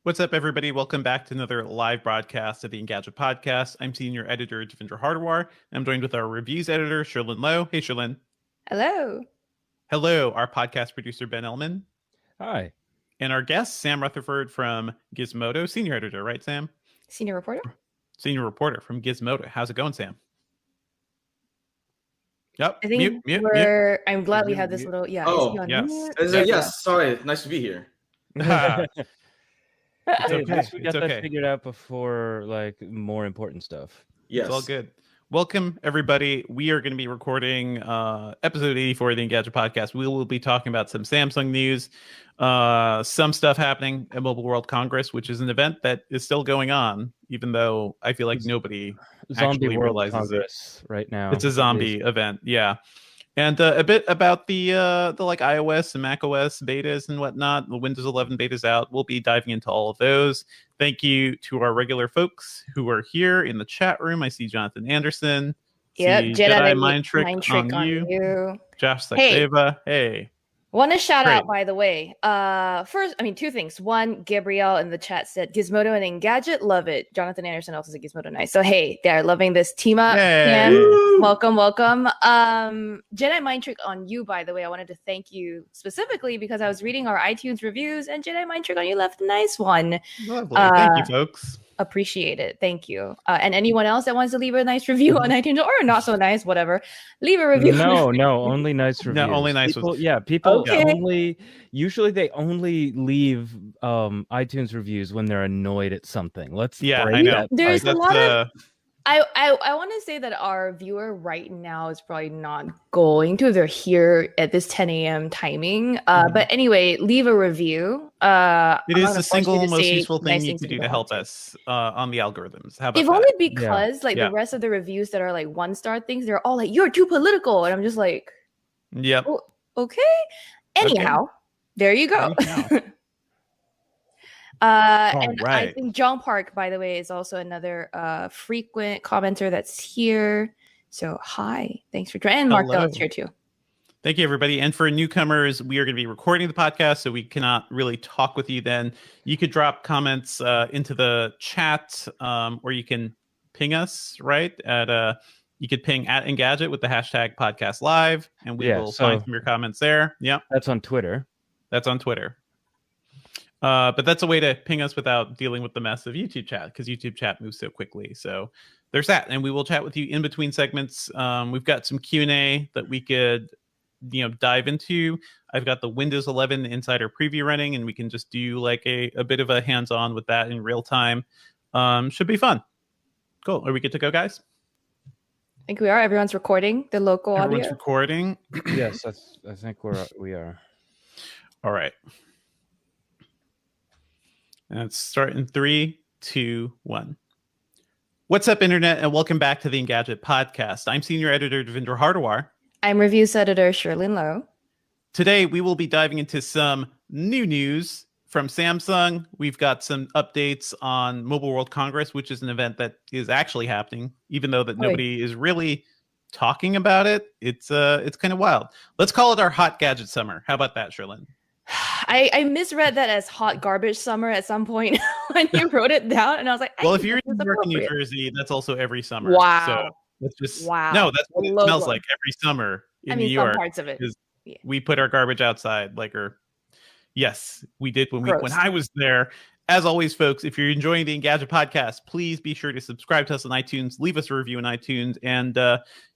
What's up, everybody? Welcome back to another live broadcast of the Engadget Podcast. I'm senior editor Devindra Hardawar, and I'm joined with our reviews editor, Sherlyn Lowe. Hey, Sherlyn. Hello. Hello, our podcast producer, Ben Ellman. Hi. And our guest, Sam Rutherford from Gizmodo, senior editor, right, Sam? Senior reporter. Senior reporter from Gizmodo. How's it going, Sam? Yep. I think mute. I'm glad we have this little. Yeah. Oh, yes. Yes. Sorry. Nice to be here. It's okay. We got that figured out before, like, more important stuff. Yes. It's all good. Welcome, everybody. We are going to be recording episode 84 of the Engadget Podcast. We will be talking about some Samsung news, some stuff happening at Mobile World Congress, which is an event that is still going on, even though I feel like nobody actually realizes Congress right now. It's a zombie event, yeah. And a bit about the like iOS and macOS betas and whatnot. The Windows 11 beta's out. We'll be diving into all of those. Thank you to our regular folks who are here in the chat room. I see Jonathan Anderson. Yep, Jedi Mind Trick on you. Josh Sakdeva. Hey. Want to shout out, by the way. First, two things. One, Gabrielle in the chat said Gizmodo and Engadget, love it. Jonathan Anderson also said Gizmodo nice. So hey, they're loving this team up. Hey. Welcome. Jedi Mind Trick on you, by the way. I wanted to thank you specifically because I was reading our iTunes reviews and Jedi Mind Trick on you left a nice one. Lovely. Thank you, folks. Appreciate it. Thank you. And anyone else that wants to leave a nice review on iTunes or not so nice, whatever, leave a review. No, only nice reviews. No, only nice people, ones. Yeah, people okay. usually they only leave iTunes reviews when they're annoyed at something. I know. There's a lot of I want to say that our viewer right now is probably not going to. They're here at this 10 a.m. timing. But anyway, leave a review. It is the single most useful thing you can do to help us on the algorithms. How about if that? only because the rest of the reviews that are like 1-star things, they're all like, you're too political. And I'm just like, yep. Oh, okay. Anyhow, there you go. And I think John Park, by the way, is also another frequent commenter that's here. So hi, thanks for joining. And Mark Bell's here too. Thank you, everybody. And for newcomers, we are going to be recording the podcast, so we cannot really talk with you then. You could drop comments into the chat, or you can ping us, right? You could ping at Engadget with the hashtag podcast live, and we will find some of your comments there. Yeah, that's on Twitter. But that's a way to ping us without dealing with the mess of YouTube chat, because YouTube chat moves so quickly. So there's that, and we will chat with you in between segments. We've got some Q&A that we could, dive into. I've got the Windows 11 Insider preview running, and we can just do like a bit of a hands-on with that in real time. Should be fun. Cool. Are we good to go, guys? I think we are. Everyone's recording the local audio. Everyone's recording. Yes, I think we are. All right. Let's start in 3, 2, 1. What's up, Internet, and welcome back to the Engadget Podcast. I'm senior editor Devindra Hardawar. I'm reviews editor Sherlyn Lowe. Today, we will be diving into some new news from Samsung. We've got some updates on Mobile World Congress, which is an event that is actually happening, even though that nobody is really talking about it. It's kind of wild. Let's call it our hot gadget summer. How about that, Sherlyn? I misread that as hot garbage summer at some point when you wrote it down, and I was like, well, if you're in New York and New Jersey, that's also every summer. Wow. So let's just no, that's what it smells like every summer in New York. Some parts of it. Yeah. We put our garbage outside, yes, we did when I was there. As always, folks, if you're enjoying the Engadget Podcast, please be sure to subscribe to us on iTunes, leave us a review on iTunes, and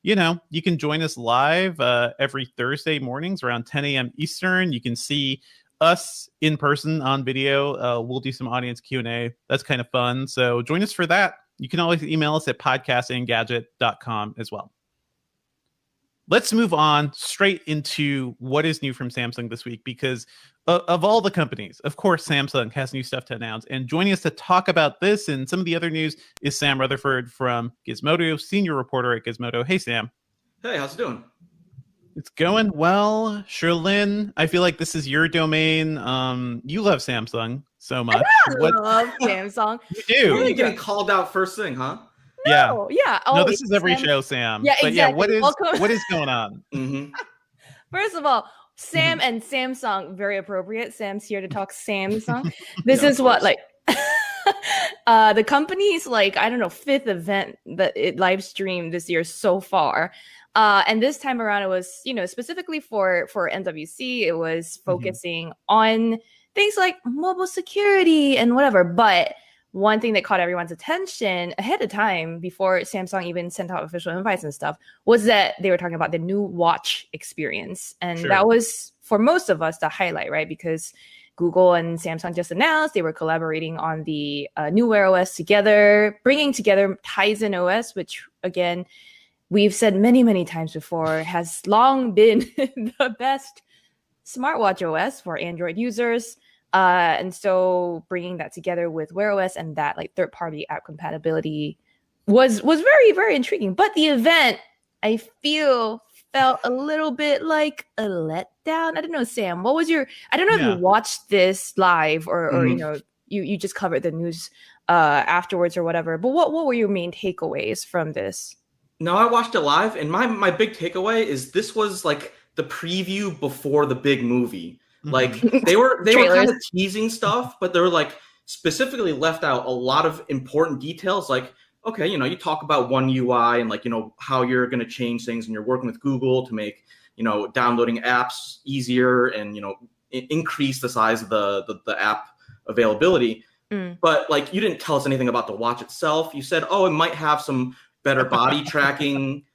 you can join us live every Thursday mornings around 10 a.m. Eastern. You can see us in person on video. We'll do some audience Q&A. That's kind of fun. So join us for that. You can always email us at podcast@engadget.com as well. Let's move on straight into what is new from Samsung this week, because of all the companies, of course, Samsung has new stuff to announce. And joining us to talk about this and some of the other news is Sam Rutherford from Gizmodo, senior reporter at Gizmodo. Hey, Sam. Hey, how's it doing? It's going well. Sherlyn, I feel like this is your domain. You love Samsung so much. I love Samsung. You do. You're getting called out first thing, huh? No, No, this is every show, Sam. Yeah, exactly. But what is going on? Mm-hmm. First of all, Sam and Samsung, very appropriate. Sam's here to talk Samsung. This is what, like, The company's like, I don't know, 5th event that it live streamed this year so far. And this time around, it was, specifically for MWC, it was focusing on things like mobile security and whatever. But one thing that caught everyone's attention ahead of time, before Samsung even sent out official invites and stuff, was that they were talking about the new watch experience. And that was, for most of us, the highlight, right? Because Google and Samsung just announced they were collaborating on the new Wear OS together, bringing together Tizen OS, which, again, we've said many, many times before, has long been the best smartwatch OS for Android users. And so bringing that together with Wear OS and that like third-party app compatibility was very, very intriguing. But the event, I felt a little bit like a letdown. I don't know, Sam, what was I don't know if you watched this live or you just covered the news afterwards or whatever, but what were your main takeaways from this? No, I watched it live, and my big takeaway is this was like the preview before the big movie. Like they were kind of teasing stuff, but they were like specifically left out a lot of important details. Like, okay, you talk about One UI and like, how you're going to change things, and you're working with Google to make, downloading apps easier and, increase the size of the app availability. But like, you didn't tell us anything about the watch itself. You said, oh, it might have some better body tracking,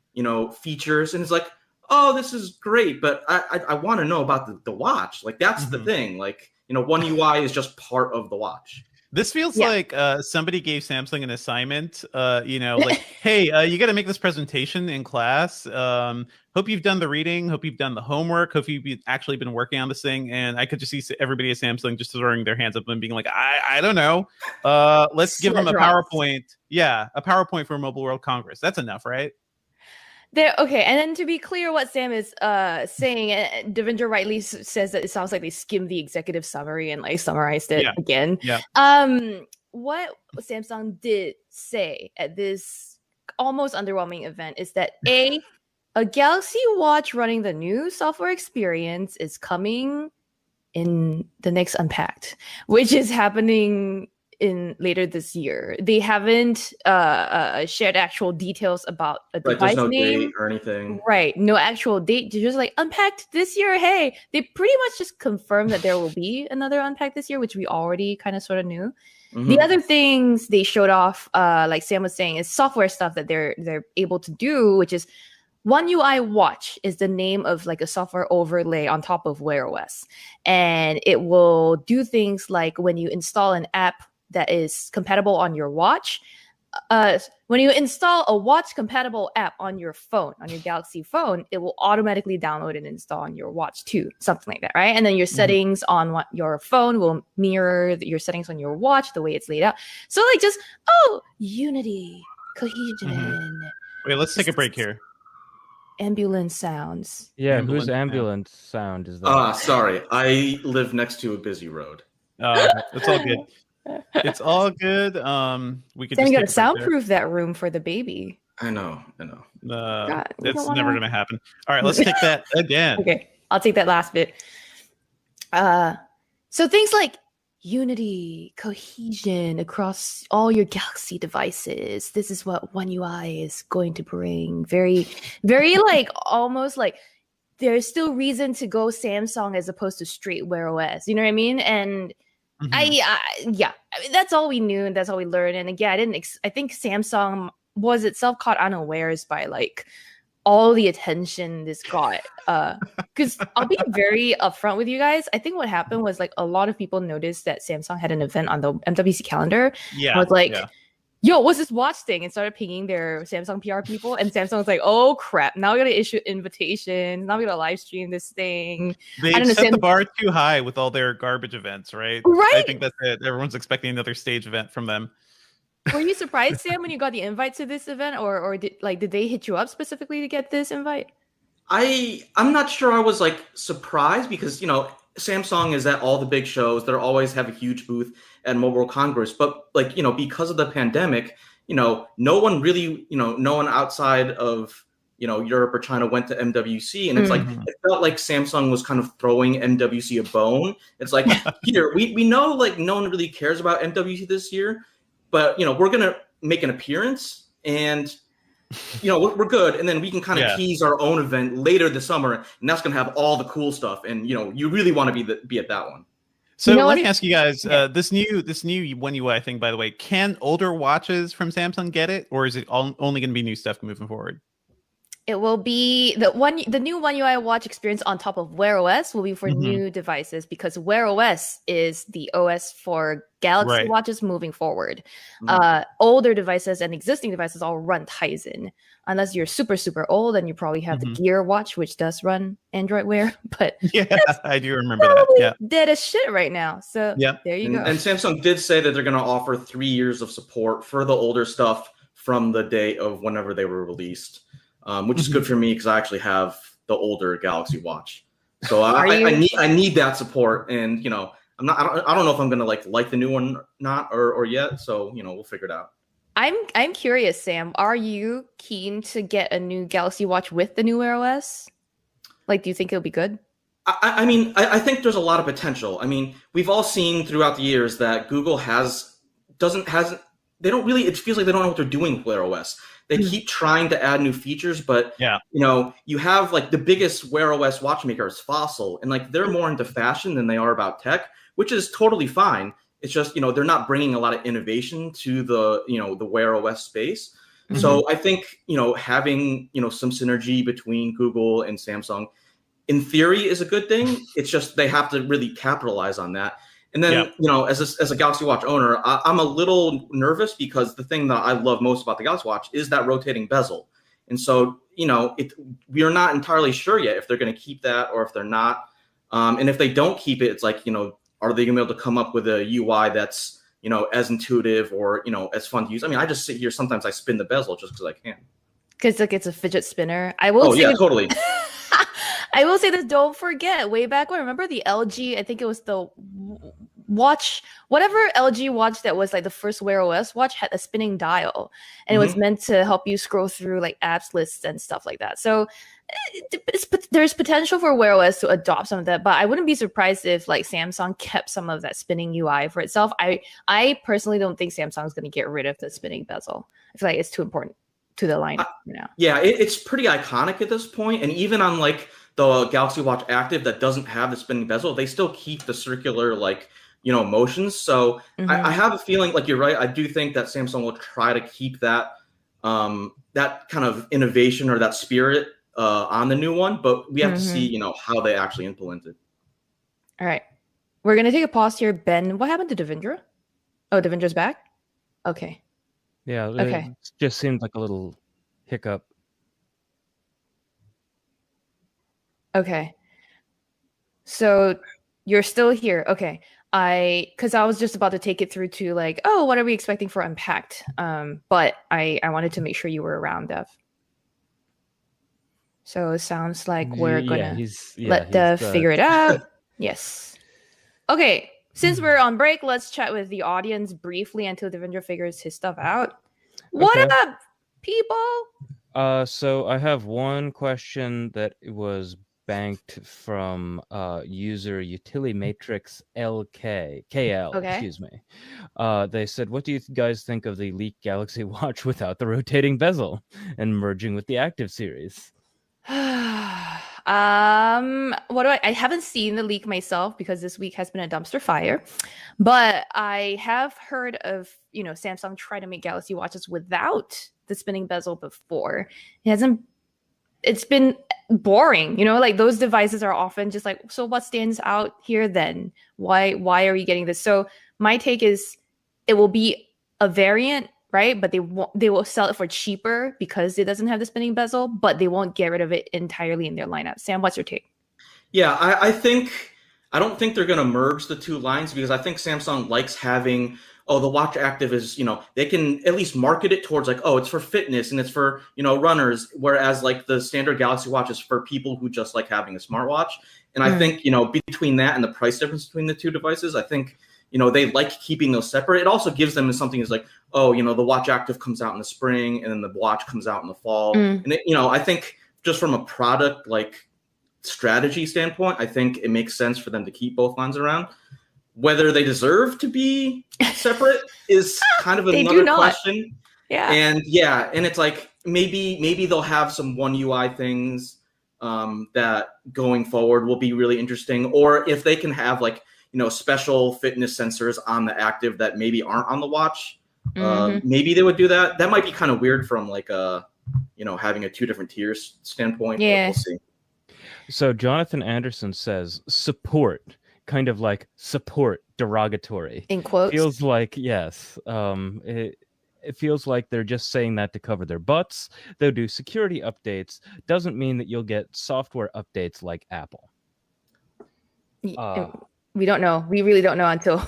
features. And it's like, oh, this is great, but I want to know about the watch. Like, that's the thing. Like, One UI is just part of the watch. This feels like somebody gave Samsung an assignment, like, hey, you got to make this presentation in class. Hope you've done the reading. Hope you've done the homework. Hope you've actually been working on this thing. And I could just see everybody at Samsung just throwing their hands up and being like, I don't know. Let's give them a PowerPoint. Yeah, a PowerPoint for Mobile World Congress. That's enough, right? Okay, and then to be clear, what Sam is saying, Devendra rightly says that it sounds like they skimmed the executive summary and like summarized it again. Yeah. What Samsung did say at this almost underwhelming event is that a Galaxy Watch running the new software experience is coming in the next Unpacked, which is happening in later this year. They haven't shared actual details about a device no name date or anything. Right, no actual date. They're just like Unpacked this year. Hey, they pretty much just confirmed that there will be another Unpacked this year, which we already kind of sort of knew. The other things they showed off, like Sam was saying, is software stuff that they're able to do, which is One UI Watch is the name of like a software overlay on top of Wear OS, and it will do things like when you install an app that is compatible on your watch. When you install a watch compatible app on your phone, on your Galaxy phone, it will automatically download and install on your watch too, something like that, right? And then your settings on your phone will mirror your settings on your watch, the way it's laid out. So like just, unity, cohesion. Wait, let's take a break here. Ambulance sounds. Yeah, Ambulance whose ambulance sound is that? Sorry. I live next to a busy road. It's all good. It's all good. We could. Then just you got to take a break soundproof that room for the baby. I know. God, it's never going to happen. All right, let's take that again. Okay, I'll take that last bit. So things like unity, cohesion across all your Galaxy devices. This is what One UI is going to bring. Very, very like almost like there's still reason to go Samsung as opposed to straight Wear OS. You know what I mean? And I mean, that's all we knew and that's all we learned. And again, I think Samsung was itself caught unawares by like all the attention this got. Because I'll be very upfront with you guys. I think what happened was like a lot of people noticed that Samsung had an event on the MWC calendar. Yeah. I was like, yo, what's this watch thing? And started pinging their Samsung PR people. And Samsung was like, oh crap, now we gotta issue invitations. Now we gotta live stream this thing. They set the bar too high with all their garbage events, right? Right. I think that's it. Everyone's expecting another stage event from them. Were you surprised, Sam, when you got the invite to this event? Or did they hit you up specifically to get this invite? I'm not sure I was like surprised because, Samsung is at all the big shows. They always have a huge booth at Mobile World Congress. But like, because of the pandemic, no one really, no one outside of, Europe or China went to MWC. And it's like, it felt like Samsung was kind of throwing MWC a bone. It's like, here, we know like no one really cares about MWC this year, but we're gonna make an appearance, and we're good, and then we can kind of tease our own event later this summer, and that's gonna have all the cool stuff, and you really want to be at that one. So let me ask you guys, this new One UI thing, by the way, can older watches from Samsung get it, or is it only going to be new stuff moving forward? It will be the new One UI watch experience on top of Wear OS will be for new devices, because Wear OS is the OS for Galaxy watches moving forward. Older devices and existing devices all run Tizen, unless you're super, super old and you probably have the Gear watch, which does run Android Wear. But I do remember that. Yeah, dead as shit right now. So there you go. And Samsung did say that they're going to offer 3 years of support for the older stuff from the day of whenever they were released. Which is good for me because I actually have the older Galaxy Watch, so I need that support. And I don't know if I'm gonna like the new one or not or yet. So we'll figure it out. I'm curious, Sam. Are you keen to get a new Galaxy Watch with the new Wear OS? Do you think it'll be good? I mean, I think there's a lot of potential. I mean, we've all seen throughout the years that Google they don't really. It feels like they don't know what they're doing with Wear OS. They keep trying to add new features, but you have the biggest Wear OS watchmaker is Fossil, and they're more into fashion than they are about tech, which is totally fine. It's just they're not bringing a lot of innovation to the the Wear OS space. So I think having some synergy between Google and Samsung, in theory, is a good thing. It's just they have to really capitalize on that. And then, as a Galaxy Watch owner, I'm a little nervous because the thing that I love most about the Galaxy Watch is that rotating bezel. And so, we are not entirely sure yet if they're going to keep that or if they're not. And if they don't keep it, it's are they going to be able to come up with a UI that's, as intuitive or, as fun to use? I mean, I just sit here. Sometimes I spin the bezel just because I can. Because it's a fidget spinner. I will. Oh, yeah, totally. I will say this, don't forget, way back when, remember the LG, I think it was the watch, whatever LG watch that was the first Wear OS watch had a spinning dial, and it was meant to help you scroll through apps lists and stuff like that. So there's potential for Wear OS to adopt some of that, but I wouldn't be surprised if Samsung kept some of that spinning UI for itself. I personally don't think Samsung's going to get rid of the spinning bezel. I feel like it's too important to the lineup now. Yeah, it's pretty iconic at this point, and even on the Galaxy Watch Active that doesn't have the spinning bezel, they still keep the circular motions. So I have a feeling you're right. I do think that Samsung will try to keep that that kind of innovation or that spirit on the new one, but we have to see how they actually implement it. All right, we're gonna take a pause here. Ben, what happened to Devindra? Oh, Devindra's back. Okay. Yeah. Okay. It just seemed like a little hiccup. Okay. So you're still here. Okay. Because I was just about to take it through to what are we expecting for Unpacked? But I wanted to make sure you were around, Dev. So it sounds like we're gonna let Dev figure it out. Yes. Okay. Since we're on break, let's chat with the audience briefly until Devindra figures his stuff out. What up, people? So I have one question that was banked from user utility matrix KL. Okay. Excuse me. They said, what do you guys think of the leaked Galaxy Watch without the rotating bezel and merging with the Active series? I haven't seen the leak myself because this week has been a dumpster fire, but I have heard of Samsung try to make Galaxy Watches without the spinning bezel before. It's been boring, those devices are often just so what stands out here then? Why are we getting this? So my take is it will be a variant, right? But they will sell it for cheaper because it doesn't have the spinning bezel, but they won't get rid of it entirely in their lineup. Sam, what's your take? Yeah, I don't think they're going to merge the two lines because I think Samsung likes having, the Watch Active is, they can at least market it towards it's for fitness and it's for, runners. Whereas the standard Galaxy Watch is for people who just like having a smartwatch. And I think, between that and the price difference between the two devices, I think, they like keeping those separate. It also gives them something is the Watch Active comes out in the spring and then the watch comes out in the fall. And I think just from a product strategy standpoint, I think it makes sense for them to keep both lines around. Whether they deserve to be separate, is kind of another question. Yeah. And it's like maybe they'll have some One UI things that going forward will be really interesting, or if they can have like, you know, special fitness sensors on the Active that maybe aren't on the watch. Maybe they would do that. That might be kind of weird from like you know, having a 2 different tiers standpoint. Yeah. We'll see. So Jonathan Anderson says support, kind of like support derogatory. In quotes. Feels like, yes. It feels like they're just saying that to cover their butts. They'll do security updates. Doesn't mean that you'll get software updates like Apple. We don't know. We really don't know until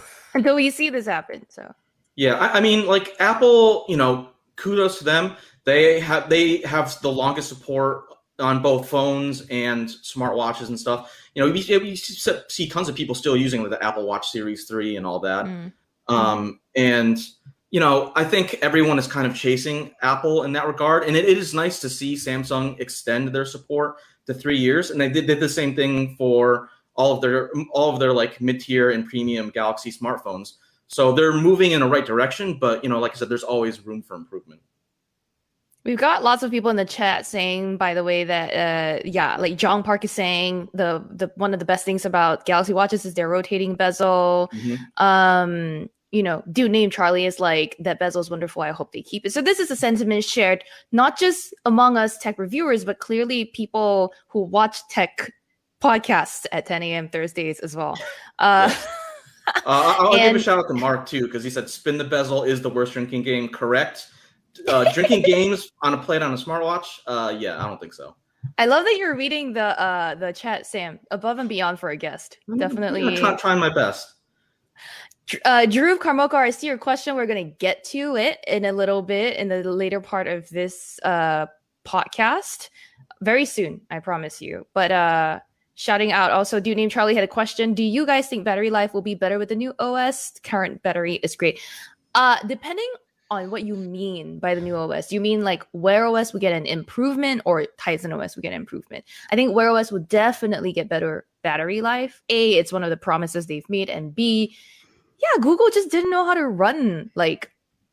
we see this happen. So yeah, I mean, like Apple, you know, kudos to them. They have the longest support on both phones and smartwatches and stuff. You know, we see tons of people still using the Apple Watch Series 3 and all that. And you know, I think everyone is kind of chasing Apple in that regard, and it is nice to see Samsung extend their support to 3 years, and they did the same thing for all of their like mid-tier and premium Galaxy smartphones. So they're moving in the right direction, but you know, like I said, there's always room for improvement. We've got lots of people in the chat saying, by the way, that like John Park is saying the one of the best things about Galaxy watches is their rotating bezel. You know, dude named Charlie is like, that bezel is wonderful. I hope they keep it. So this is a sentiment shared not just among us tech reviewers, but clearly people who watch tech podcasts at 10 a.m. Thursdays as well. I'll give a shout out to Mark too, because he said spin the bezel is the worst drinking game. Correct. Drinking games on a plate on a smartwatch. Yeah, I don't think so. I love that you're reading the chat, Sam. Above and beyond for a guest. Definitely. I'm trying my best. Drew Karmokar, I see your question. We're going to get to it in a little bit in the later part of this podcast. Very soon, I promise you. But shouting out also, dude named Charlie had a question. Do you guys think battery life will be better with the new OS? Current battery is great. Depending on what you mean by the new OS. You mean like Wear OS would get an improvement or Tizen OS would get an improvement? I think Wear OS would definitely get better battery life. A, it's one of the promises they've made. And B, yeah, Google just didn't know how to run like,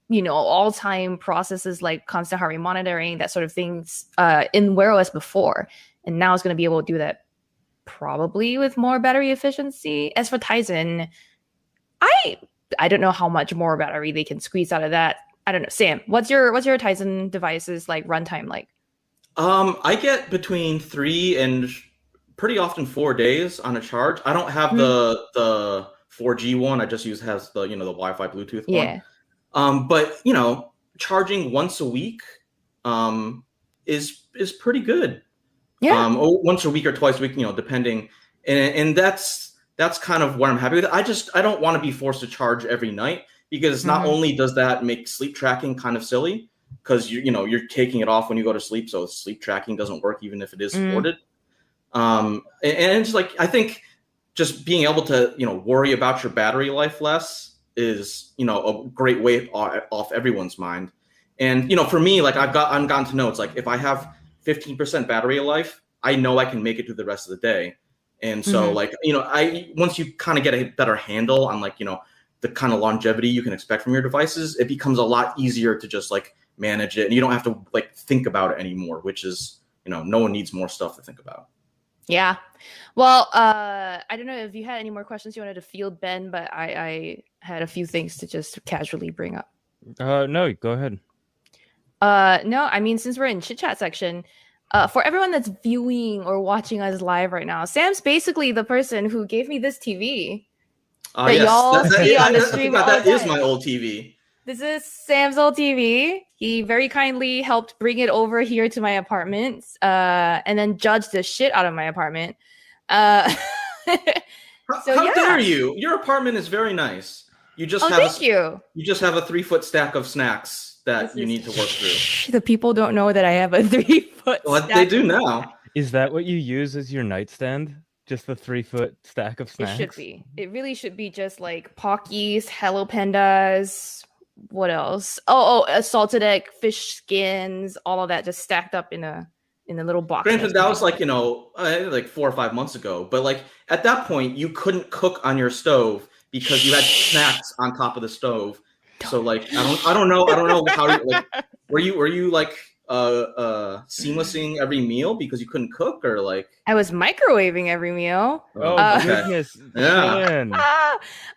you know, all-time processes like constant heart rate monitoring, that sort of things in Wear OS before. And now it's going to be able to do that probably with more battery efficiency. As for Tizen, I don't know how much more battery they can squeeze out of that. I don't know. Sam, what's your Tizen devices like runtime like? I get between 3 and pretty often 4 days on a charge. I don't have the 4G one. I just has the, you know, the Wi-Fi Bluetooth one. But you know, charging once a week is pretty good. Yeah. Once a week or twice a week, you know, depending. And that's kind of what I'm happy with. I don't want to be forced to charge every night, because not only does that make sleep tracking kind of silly, because you're taking it off when you go to sleep, so sleep tracking doesn't work even if it is supported. And it's like, I think just being able to, you know, worry about your battery life less is, you know, a great way off everyone's mind. And, you know, for me, like I've gotten to know, it's like if I have 15% battery life, I know I can make it through the rest of the day. And so like, you know, once you kind of get a better handle on like, you know, the kind of longevity you can expect from your devices, it becomes a lot easier to just like manage it. And you don't have to like think about it anymore, which is, you know, no one needs more stuff to think about. Yeah. Well, I don't know if you had any more questions you wanted to field, Ben, but I had a few things to just casually bring up. No, go ahead. No, I mean, since we're in chit chat section, for everyone that's viewing or watching us live right now, Sam's basically the person who gave me this TV that y'all see on the stream. That is my old TV. This is Sam's old TV. He very kindly helped bring it over here to my apartment, and then judged the shit out of my apartment. How dare you? Your apartment is very nice. You just You just have a 3-foot stack of snacks that you need to work through. The people don't know that I have a 3-foot stack. They do now. Is that what you use as your nightstand? Just the 3-foot stack of snacks? It should be. It really should be just like Pockies, Hello Pandas, what else? Salted egg, fish skins, all of that just stacked up in a little box. Granted, that was like, you know, like 4 or 5 months ago. But like at that point, you couldn't cook on your stove because you had snacks on top of the stove. So like, I don't know how like, were you like seamlessing every meal because you couldn't cook, or like? I was microwaving every meal. Oh goodness! Yeah.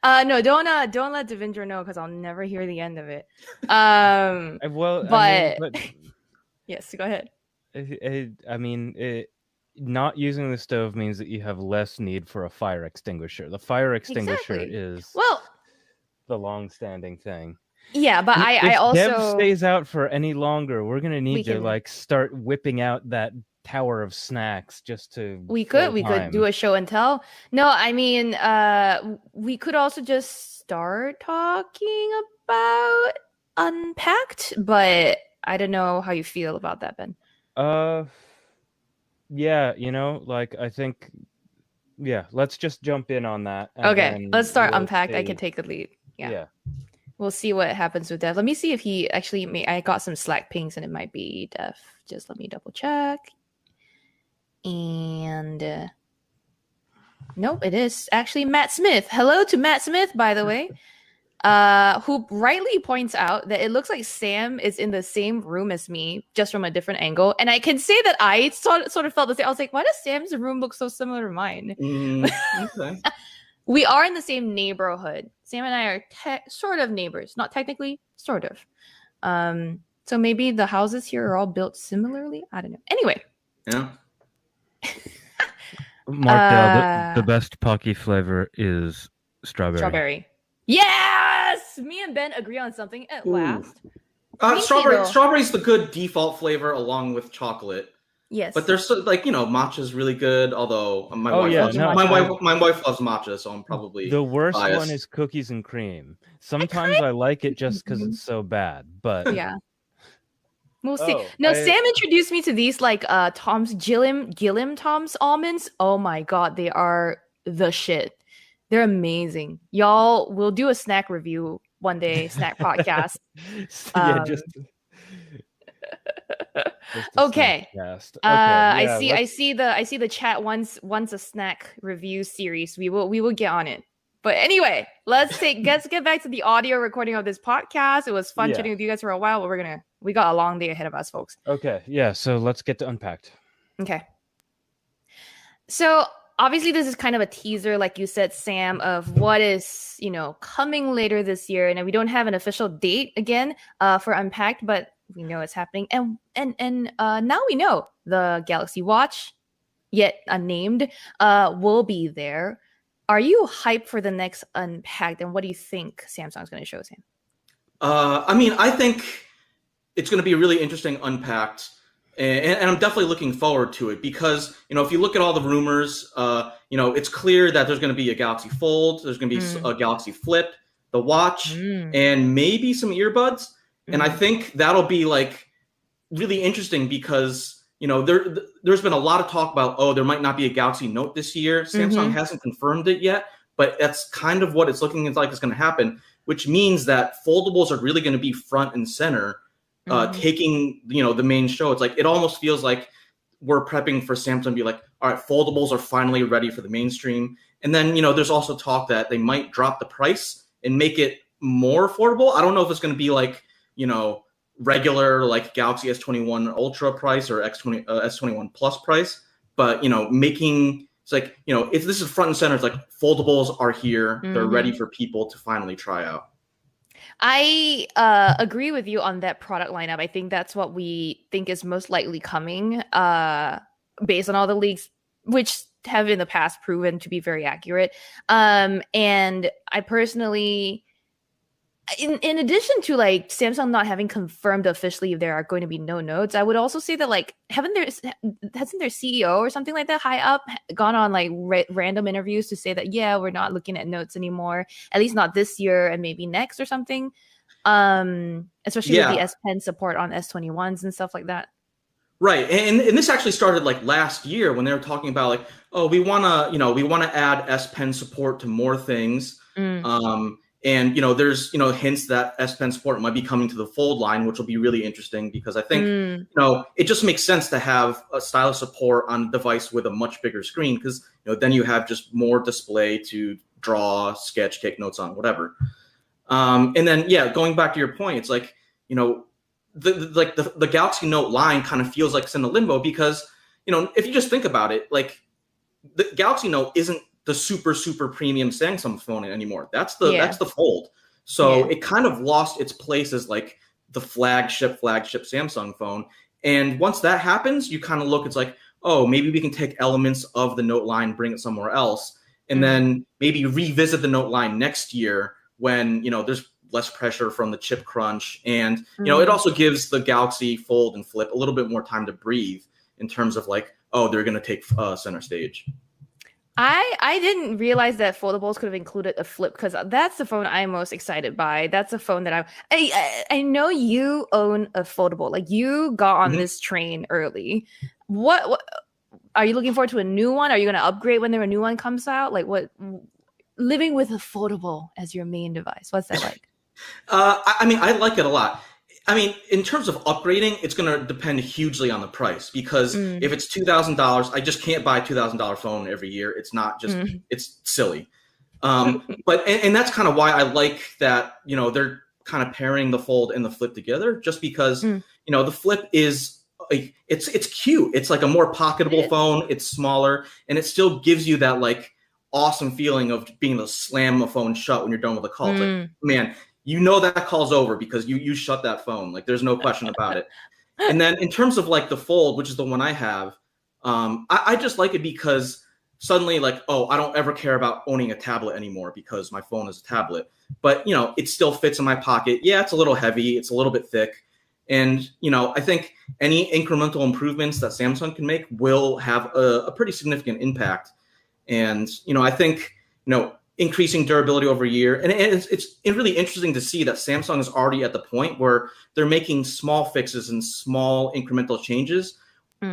No, don't let Devendra know because I'll never hear the end of it. But yes, go ahead. I mean, not using the stove means that you have less need for a fire extinguisher. The fire extinguisher is the long-standing thing. Yeah, but if I also Dev stays out for any longer, we're gonna need to like start whipping out that tower of snacks just to. We could do a show and tell. No, I mean, we could also just start talking about Unpacked, but I don't know how you feel about that, Ben. Yeah, like I think, let's just jump in on that. Okay, let's start Unpacked. I can take the lead. Yeah. We'll see what happens with Dev. Let me see if he actually I got some Slack pings and it might be Dev. Just let me double check. And nope, it is actually Matt Smith. Hello to Matt Smith, by the way, who rightly points out that it looks like Sam is in the same room as me, just from a different angle. And I can say that I sort of felt the same. I was like, why does Sam's room look so similar to mine? Okay. We are in the same neighborhood. Sam and I are sort of neighbors. Not technically, sort of. So maybe the houses here are all built similarly. I don't know. Anyway. Yeah. Mark, the best Pocky flavor is strawberry. Strawberry. Yes! Me and Ben agree on something at last. Strawberry's the good default flavor along with chocolate. Yes, but there's like matcha's really good. Although my wife loves matcha, so I'm probably the worst biased. one is cookies and cream. Sometimes I like it just because it's so bad, but yeah, we'll see. Sam introduced me to these like Tom's Gillim Tom's almonds. Oh my god, they are the shit. They're amazing. Y'all, we'll do a snack review one day. Snack podcast. Okay. I see the chat wants a snack review series. We will get on it. But anyway, let's get back to the audio recording of this podcast. It was fun chatting with you guys for a while, but we got a long day ahead of us, folks. Okay. Yeah, so let's get to Unpacked. Okay. So obviously this is kind of a teaser, like you said, Sam, of what is, coming later this year. And we don't have an official date again for Unpacked, but we know it's happening. And now we know the Galaxy Watch, yet unnamed, will be there. Are you hyped for the next Unpacked? And what do you think Samsung's going to show, Sam? I think it's going to be a really interesting Unpacked. And I'm definitely looking forward to it because, if you look at all the rumors, it's clear that there's going to be a Galaxy Fold, there's going to be a Galaxy Flip, the watch, and maybe some earbuds. And I think that'll be like really interesting because, there's been a lot of talk about, there might not be a Galaxy Note this year. Samsung hasn't confirmed it yet, but that's kind of what it's looking like it's going to happen, which means that foldables are really going to be front and center. Taking the main show. It's like it almost feels like we're prepping for Samsung to be like, all right, foldables are finally ready for the mainstream. And then there's also talk that they might drop the price and make it more affordable. I don't know if it's going to be like regular like Galaxy S21 Ultra price or S21 Plus price, but making it's like if this is front and center, it's like foldables are here. They're ready for people to finally try out. I agree with you on that product lineup. I think that's what we think is most likely coming based on all the leaks, which have in the past proven to be very accurate. And I personally, in addition to like Samsung not having confirmed officially if there are going to be no notes, I would also say that like hasn't their CEO or something like that high up gone on like random interviews to say that we're not looking at notes anymore, at least not this year and maybe next or something, especially with the S Pen support on S21s and stuff like that. Right, and this actually started like last year when they were talking about like, we want to add S Pen support to more things. And, there's, hints that S Pen support might be coming to the Fold line, which will be really interesting because I think, it just makes sense to have a stylus support on a device with a much bigger screen because, then you have just more display to draw, sketch, take notes on, whatever. And then, yeah, going back to your point, it's like, the Galaxy Note line kind of feels like it's in the limbo because, if you just think about it, like the Galaxy Note isn't the super, super premium Samsung phone anymore. That's the Fold. So it kind of lost its place as like the flagship Samsung phone. And once that happens, you kind of look, it's like, oh, maybe we can take elements of the Note line, bring it somewhere else, and then maybe revisit the Note line next year when, there's less pressure from the chip crunch. And, it also gives the Galaxy Fold and Flip a little bit more time to breathe in terms of like, oh, they're going to take center stage. I didn't realize that Foldables could have included a Flip because that's the phone I'm most excited by. That's a phone that I know you own a foldable. Like you got on this train early. What are you looking forward to a new one? Are you going to upgrade when a new one comes out? Like what? Living with a foldable as your main device, what's that like? I like it a lot. In terms of upgrading, it's going to depend hugely on the price because if it's $2,000, I just can't buy a $2,000 phone every year. It's not just, it's silly. But that's kind of why I like that, they're kind of pairing the Fold and the Flip together just because, the Flip is, it's cute. It's like a more pocketable phone. It's smaller and it still gives you that like awesome feeling of being able to slam a phone shut when you're done with a call. It's like, man, that call's over because you shut that phone. Like there's no question about it. And then in terms of like the Fold, which is the one I have, I just like it because suddenly like, oh, I don't ever care about owning a tablet anymore because my phone is a tablet. But, it still fits in my pocket. Yeah, it's a little heavy. It's a little bit thick. And, I think any incremental improvements that Samsung can make will have a pretty significant impact. And, I think, increasing durability over a year. And it's really interesting to see that Samsung is already at the point where they're making small fixes and small incremental changes,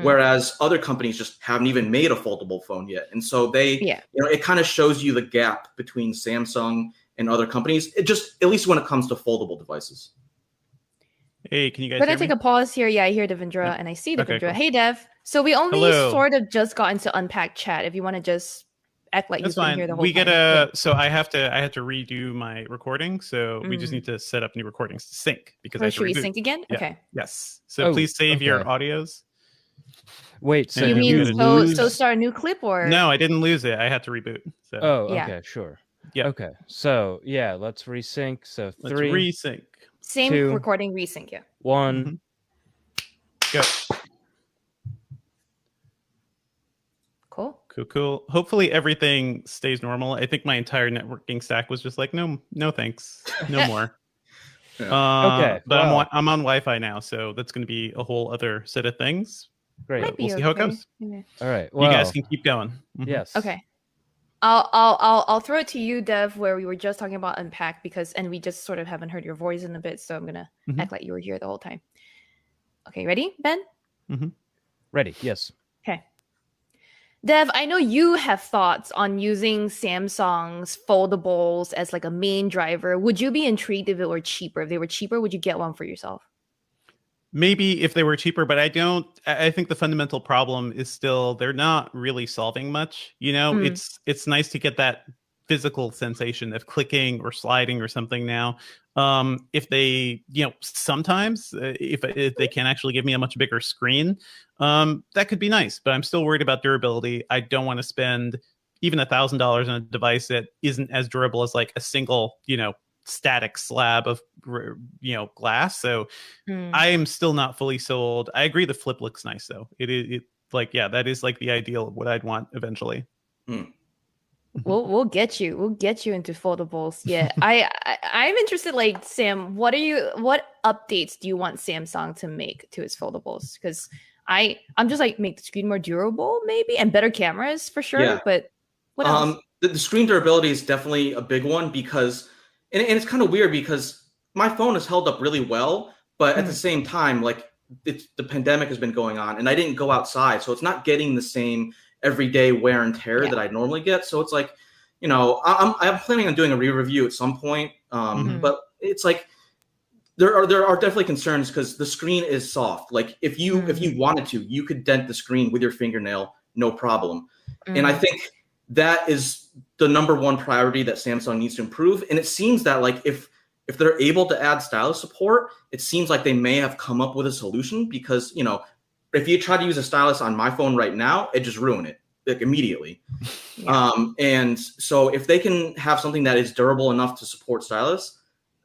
whereas other companies just haven't even made a foldable phone yet. And so it kind of shows you the gap between Samsung and other companies, it just, at least when it comes to foldable devices. Hey, can you guys hear me? Take a pause here. Yeah, I hear Devendra and I see Devendra. Cool. Hey, Dev. So we only sort of just got into Unpacked chat. If you want to just act like you've been here the whole time. So I have to redo my recording. So we just need to set up new recordings to sync because should we sync again? Yeah. Okay. Yes. So please save your audios. Wait, so you mean so start a new clip or? No, I didn't lose it. I had to reboot. So. Oh, okay, sure. Yeah. Okay. So let's resync. So let's resync. Same 2, recording resync, 1. Go. Cool. Hopefully everything stays normal. I think my entire networking stack was just like, no thanks, no more. Okay, but I'm on Wi-Fi now, so that's going to be a whole other set of things. Great, we'll see how it goes. All right, you guys can keep going. Yes. Okay. I'll throw it to you, Dev, where we were just talking about Unpacked and we just sort of haven't heard your voice in a bit, so I'm gonna act like you were here the whole time. Okay, ready, Ben? Ready? Yes. Okay. Dev, I know you have thoughts on using Samsung's foldables as like a main driver. Would you be intrigued if it were cheaper? If they were cheaper, would you get one for yourself? Maybe if they were cheaper, but I think the fundamental problem is still they're not really solving much. It's nice to get that physical sensation of clicking or sliding or something now. If they, sometimes if they can actually give me a much bigger screen, that could be nice, but I'm still worried about durability. I don't want to spend even $1,000 on a device that isn't as durable as like a single, static slab of, glass. So I am still not fully sold. I agree. The Flip looks nice though. That is like the ideal of what I'd want eventually. We'll get you into foldables. Yeah. I'm interested, like, Sam, what updates do you want Samsung to make to its foldables? Because I'm just like, make the screen more durable maybe and better cameras for sure. Yeah. But what else? The screen durability is definitely a big one because and it's kind of weird because my phone has held up really well, but at the same time, like the pandemic has been going on and I didn't go outside. So it's not getting the same everyday wear and tear that I normally get. So it's like, I'm planning on doing a re-review at some point. But it's like, there are definitely concerns because the screen is soft. Like if you wanted to, you could dent the screen with your fingernail, no problem. And I think that is the number one priority that Samsung needs to improve. And it seems that like if if they're able to add stylus support, it seems like they may have come up with a solution, because, you know, if you try to use a stylus on my phone right now, it just ruin it like immediately. Yeah. And so if they can have something that is durable enough to support stylus,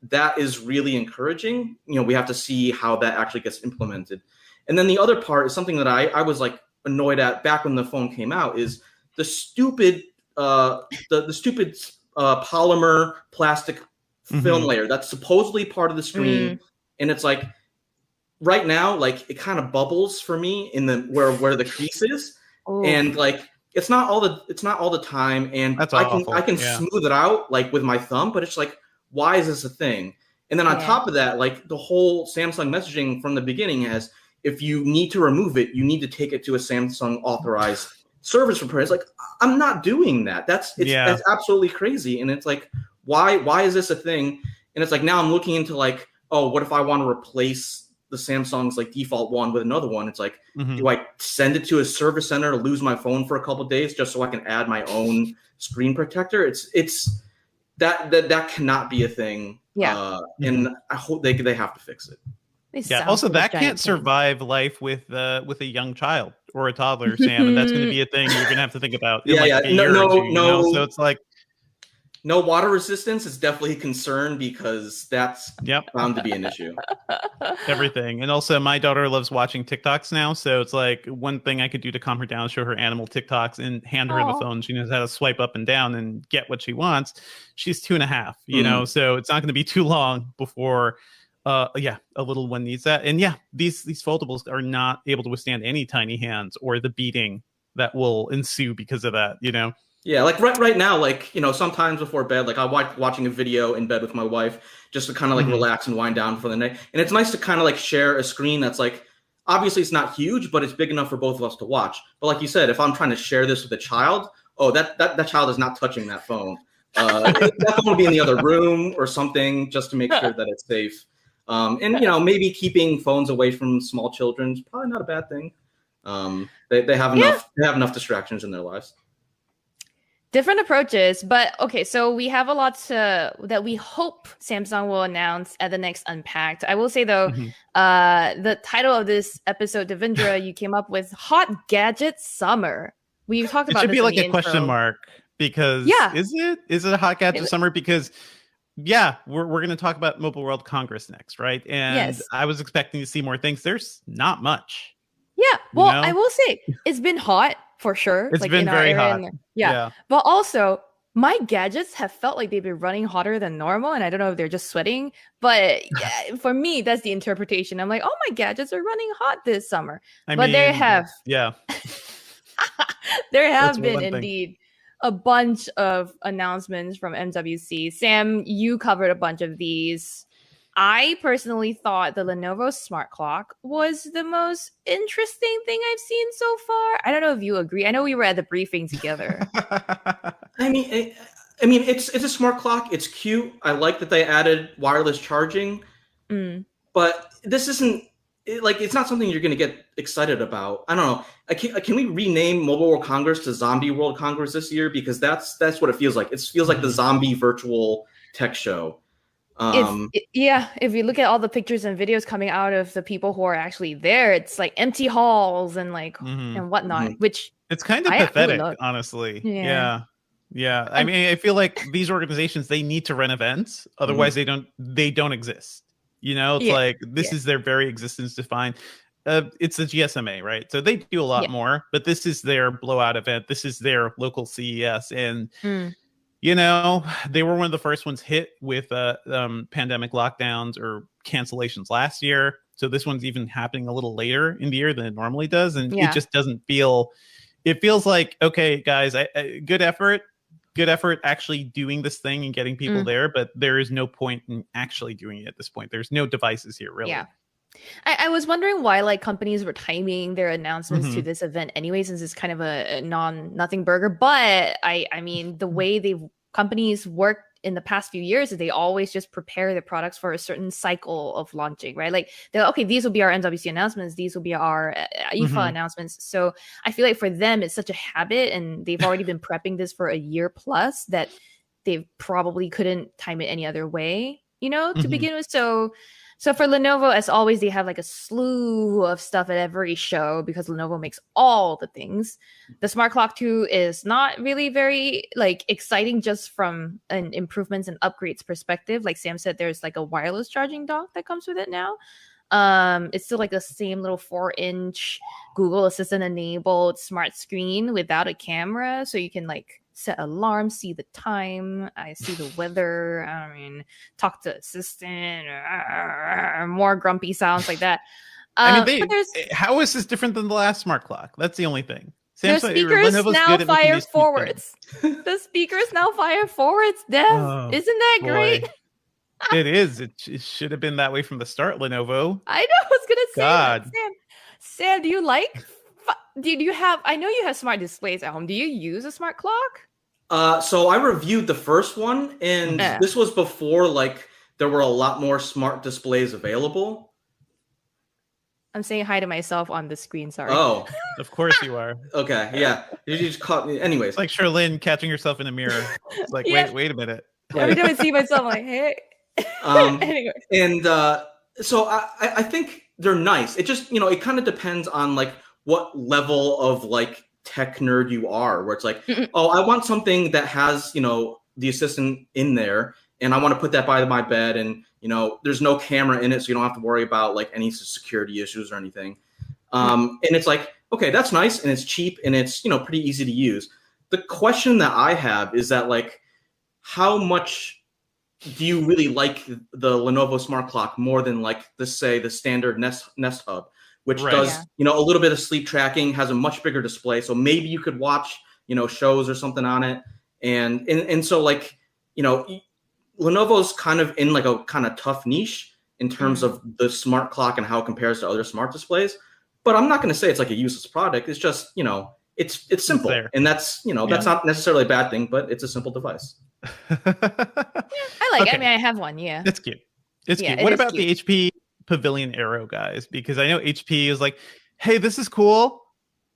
that is really encouraging. You know, we have to see how that actually gets implemented. And then the other part is something that I was like annoyed at back when the phone came out, is the stupid the stupid polymer plastic film layer that's supposedly part of the screen. And it's like, right now, like, it kind of bubbles for me in the where the crease is. Ooh. And like, it's not all the time, and that's I can smooth it out like with my thumb, but it's like, why is this a thing? And then on top of that, like, the whole Samsung messaging from the beginning has, if you need to remove it, you need to take it to a Samsung authorized service repair. It's like, I'm not doing that. That's absolutely crazy. And it's like, why is this a thing? And it's like, now I'm looking into like, oh, what if I want to replace the Samsung's like default one with another one? It's like, do I send it to a service center to lose my phone for a couple of days just so I can add my own screen protector? It's that cannot be a thing. Yeah. And I hope they have to fix it. Also, that can't survive life with a young child or a toddler, Sam, and that's going to be a thing you're going to have to think about. No. So it's like, no water resistance is definitely a concern, because that's bound to be an issue. Everything. And also, my daughter loves watching TikToks now, so it's like, one thing I could do to calm her down, show her animal TikToks and hand her the phone. She knows how to swipe up and down and get what she wants. She's 2.5, you know, so it's not going to be too long before a little one needs that. And these foldables are not able to withstand any tiny hands or the beating that will ensue because of that, you know. Yeah, like right now, like, you know, sometimes before bed, like, I watching a video in bed with my wife just to kind of like relax and wind down for the night. And it's nice to kind of like share a screen that's like, obviously it's not huge, but it's big enough for both of us to watch. But like you said, if I'm trying to share this with a child, that child is not touching that phone. That phone will be in the other room or something, just to make sure that it's safe. And, you know, maybe keeping phones away from small children is probably not a bad thing. They have enough distractions in their lives. Different approaches, but okay, so we have a lot that we hope Samsung will announce at the next Unpacked. I will say, though, the title of this episode, Devendra, you came up with Hot Gadget Summer. We've talked about it. Should be like a question mark, because is it a Hot Gadget Summer? Because we're going to talk about Mobile World Congress next, right? And I was expecting to see more things. There's not much. Yeah, well, you know? I will say it's been hot. For sure. It's like been very hot. Yeah. But also, my gadgets have felt like they've been running hotter than normal. And I don't know if they're just sweating. But for me, that's the interpretation. I'm like, oh, my gadgets are running hot this summer. There have been indeed a bunch of announcements from MWC. Sam, you covered a bunch of these. I personally thought the Lenovo Smart Clock was the most interesting thing I've seen so far. I don't know if you agree. I know we were at the briefing together. I mean, it's a smart clock. It's cute. I like that they added wireless charging. But this isn't it's not something you're going to get excited about. I don't know. Can we rename Mobile World Congress to Zombie World Congress this year? Because that's what it feels like. It feels like the zombie virtual tech show. If you look at all the pictures and videos coming out of the people who are actually there, it's like empty halls and and whatnot, which it's kind of pathetic, honestly. Yeah. I mean, I feel like these organizations, they need to run events, otherwise they don't exist. You know, it's like this is their very existence defined. It's the GSMA, right? So they do a lot more, but this is their blowout event. This is their local CES, and you know, they were one of the first ones hit with pandemic lockdowns or cancellations last year. So this one's even happening a little later in the year than it normally does. And it just doesn't feel, it feels like, okay, guys, good effort actually doing this thing and getting people there. But there is no point in actually doing it at this point. There's no devices here, really. Yeah. I was wondering why companies were timing their announcements to this event anyway, since it's kind of a nothing burger. But I mean, the way companies work in the past few years is they always just prepare their products for a certain cycle of launching, right? Like they're okay, these will be our MWC announcements, these will be our IFA announcements. So I feel like for them, it's such a habit, and they've already been prepping this for a year plus that they probably couldn't time it any other way. you know, to begin with. So for Lenovo, as always, they have like a slew of stuff at every show because Lenovo makes all the things. The Smart Clock 2 is not really very like exciting just from an improvements and upgrades perspective. Like Sam said, there's like a wireless charging dock that comes with it now. It's still like the same little 4-inch Google Assistant enabled smart screen without a camera, so you can like set alarms, see the time, I see the weather, I mean, talk to assistant, more grumpy sounds like that. I mean, how is this different than the last smart clock? That's the only thing. The speakers now fire forwards. The speakers now fire forwards, Dev. Isn't that great? It is. It should have been that way from the start, Lenovo. I know. I was gonna say that. Sam, do you like? Do you have? I know you have smart displays at home. Do you use a smart clock? So I reviewed the first one, and this was before like there were a lot more smart displays available. I'm saying hi to myself on the screen. Sorry. Oh, of course you are. Okay, yeah. You just caught me. Anyways, it's like Charlene catching herself in a mirror. It's like, wait a minute. Every time I see myself, I'm like, hey. Anyway. And so I think they're nice. It just, you know, it kind of depends on like what level of like tech nerd you are, where it's like, oh, I want something that has, you know, the assistant in there, and I want to put that by my bed, and you know, there's no camera in it, so you don't have to worry about like any security issues or anything. And it's like, okay, that's nice, and it's cheap, and it's, you know, pretty easy to use. The question that I have is that like, how much do you really like the Lenovo Smart Clock more than like the standard Nest Hub, which does, you know, a little bit of sleep tracking, has a much bigger display, so maybe you could watch, you know, shows or something on it, and so like, you know, Lenovo's kind of in like a kind of tough niche in terms of the smart clock and how it compares to other smart displays. But I'm not going to say it's like a useless product. It's just, you know, it's simple, and that's, you know, that's not necessarily a bad thing, but it's a simple device. I like it. I mean, I have one. Yeah, it's cute. It's cute. What about the HP Pavilion Arrow, guys? Because I know HP is like, hey, this is cool.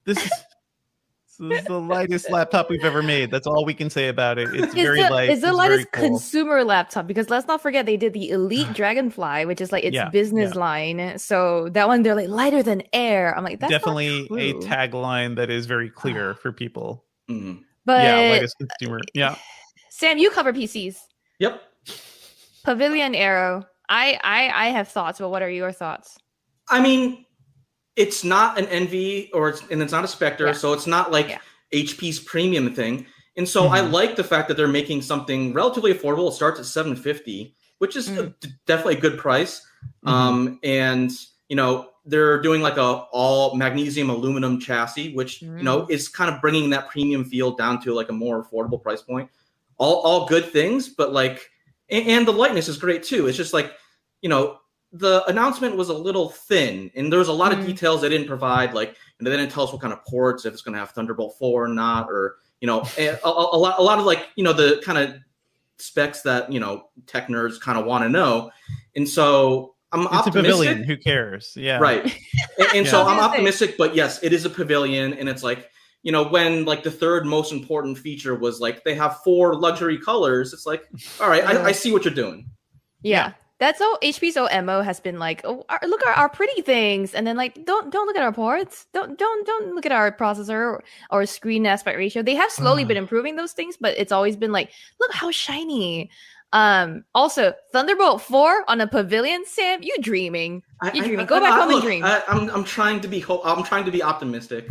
This is the lightest laptop we've ever made. That's all we can say about it. It's very light. It's the lightest consumer laptop, because let's not forget they did the Elite Dragonfly, which is like its business line. So that one, they're like lighter than air. I'm like, that's definitely a tagline that is very clear for people. But lightest consumer. Yeah. Sam, you cover PCs. Yep. Pavilion Arrow. I have thoughts, but what are your thoughts? I mean, it's not an NV and it's not a Spectre, so it's not like HP's premium thing. And so I like the fact that they're making something relatively affordable. It starts at $750, which is definitely a good price. And you know, they're doing like a all magnesium aluminum chassis, which you know is kind of bringing that premium feel down to like a more affordable price point. All good things, but like, and the lightness is great too. It's just like, you know, the announcement was a little thin, and there was a lot of details they didn't provide. Like, they didn't tell us what kind of ports, if it's going to have Thunderbolt 4 or not, or, you know, a lot of like, you know, the kind of specs that, you know, tech nerds kind of want to know. And so I'm optimistic. It's a Pavilion. Who cares? Yeah. Right. And so I'm optimistic, but yes, it is a Pavilion, and it's like, you know, when like the third most important feature was like they have 4 luxury colors, it's like, all right, I see what you're doing. Yeah. That's how HP's MO has been like, oh, look at our pretty things, and then like don't look at our ports, don't look at our processor or screen aspect ratio. They have slowly been improving those things, but it's always been like, look how shiny. Also, Thunderbolt 4 on a Pavilion, Sam, you dreaming? You dreaming? Go back home and dream. I'm trying to be optimistic.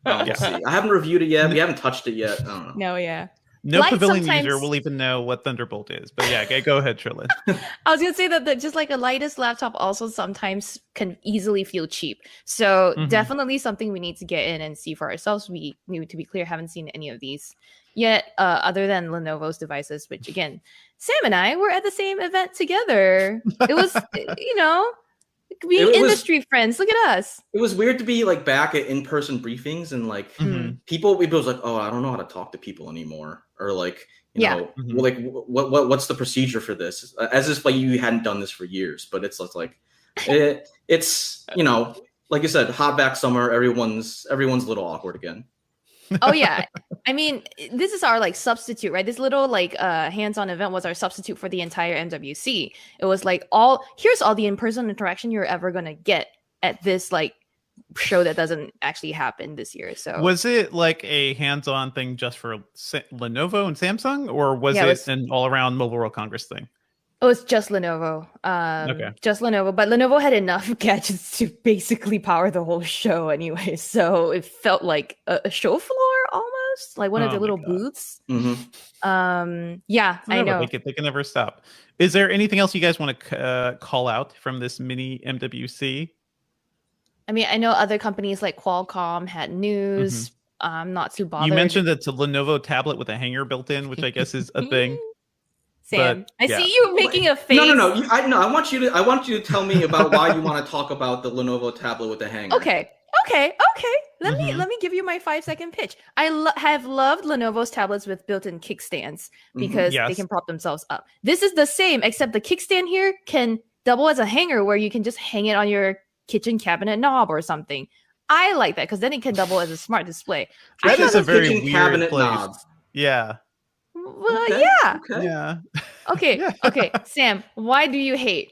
We'll see. I haven't reviewed it yet. We haven't touched it yet. I don't know. No, yeah. No Pavilion user will even know what Thunderbolt is. But yeah, go ahead, Trilin. I was going to say that just like a lightest laptop also sometimes can easily feel cheap. So definitely something we need to get in and see for ourselves. We need to be clear, haven't seen any of these yet, other than Lenovo's devices, which again, Sam and I were at the same event together. It was, you know, being industry friends. Look at us. It was weird to be like back at in-person briefings, and like people was like, oh, I don't know how to talk to people anymore, or like, you know, like what's the procedure for this? As if like you hadn't done this for years. But it's like it's you know, like I said, hot back summer, everyone's a little awkward again. Oh yeah. I mean, this is our like substitute, right? This little like hands-on event was our substitute for the entire MWC. It was like here's all the in-person interaction you're ever gonna get at this like show that doesn't actually happen this year. So was it like a hands-on thing just for Lenovo and Samsung, or was it an all-around Mobile World Congress thing? It was just Lenovo. Just Lenovo. But Lenovo had enough gadgets to basically power the whole show anyway. So it felt like a show floor almost, like one of the little booths. Mm-hmm. Yeah, I know. They can never stop. Is there anything else you guys want to call out from this mini MWC? I mean, I know other companies like Qualcomm had news. I'm not too bothered. You mentioned it's a Lenovo tablet with a hanger built in, which I guess is a thing. Sam, I see you making a face. No. I want you to tell me about why you want to talk about the Lenovo tablet with the hanger. Okay. Let me give you my 5-second pitch. I have loved Lenovo's tablets with built-in kickstands because they can prop themselves up. This is the same, except the kickstand here can double as a hanger where you can just hang it on your kitchen cabinet knob or something. I like that because then it can double as a smart display. That is a very weird cabinet place. Knob. Yeah. Well, Yeah. Okay. Sam, why do you hate?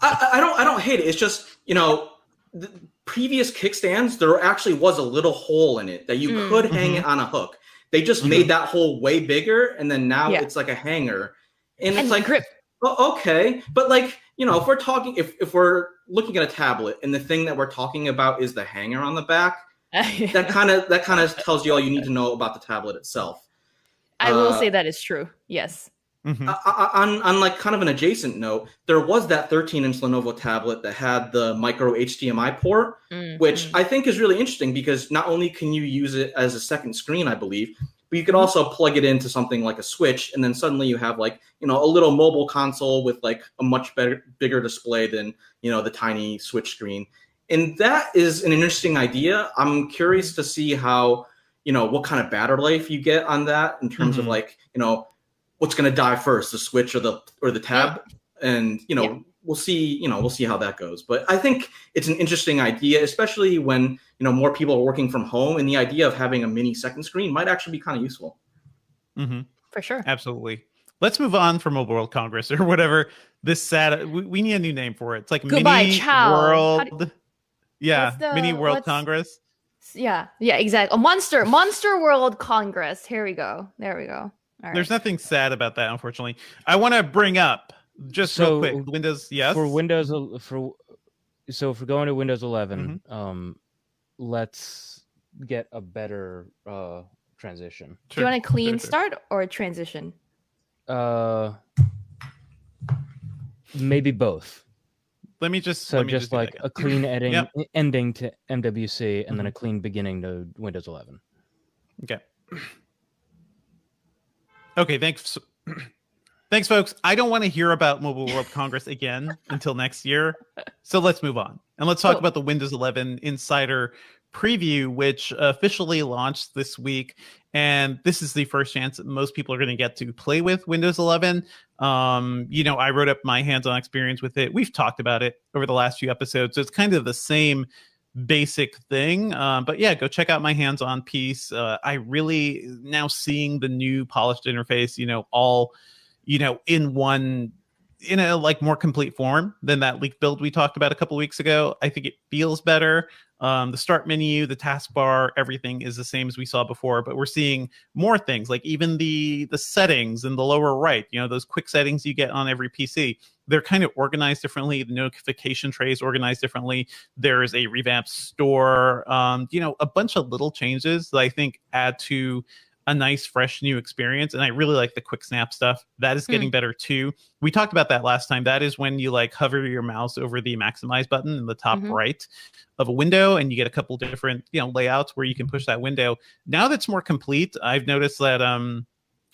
I don't hate it. It's just, the previous kickstands, there actually was a little hole in it that you could hang it on a hook. They just made that hole way bigger, and then now it's like a hanger. And it's like, grip. Oh, okay. But like, if we're talking, if we're looking at a tablet and the thing that we're talking about is the hanger on the back, that kind of tells you all you need to know about the tablet itself. I will say that is true. Yes. On like kind of an adjacent note, there was that 13-inch Lenovo tablet that had the micro HDMI port, which I think is really interesting because not only can you use it as a second screen, I believe, but you could also plug it into something like a Switch, and then suddenly you have like, a little mobile console with like a much bigger display than, the tiny Switch screen. And that is an interesting idea. I'm curious to see how, what kind of battery life you get on that in terms of like, what's going to die first, the Switch or the tab. And, we'll see how that goes. But I think it's an interesting idea, especially when, more people are working from home, and the idea of having a mini second screen might actually be kind of useful. For sure. Absolutely. Let's move on from Mobile World Congress or whatever. This sad, we need a new name for it. It's like Mini World. Mini World Congress. Yeah, exactly. Monster World Congress. Here we go. There we go. All right. There's nothing sad about that, unfortunately. I want to bring up just real quick. Windows, yes. For Windows, so if we're going to Windows 11, let's get a better transition. Do you want a clean start or a transition? Maybe both. Let me just like a clean ending to MWC and then a clean beginning to Windows 11. Okay, thanks. Thanks, folks. I don't want to hear about Mobile World Congress again until next year. So let's move on. And let's talk about the Windows 11 Insider Preview, which officially launched this week. And this is the first chance that most people are going to get to play with Windows 11. I wrote up my hands-on experience with it. We've talked about it over the last few episodes. So it's kind of the same basic thing. But yeah, go check out my hands-on piece. I really now seeing the new polished interface, all, in a like more complete form than that leaked build we talked about a couple weeks ago. I think it feels better. The start menu, the taskbar, everything is the same as we saw before, but we're seeing more things like even the settings in the lower right, those quick settings you get on every PC. They're kind of organized differently. The notification tray is organized differently. There's a revamped store, a bunch of little changes that I think add to a nice, fresh, new experience. And I really like the quick snap stuff. That is getting better too. We talked about that last time. That is when you like hover your mouse over the maximize button in the top right of a window, and you get a couple different, layouts where you can push that window. Now that's more complete. I've noticed that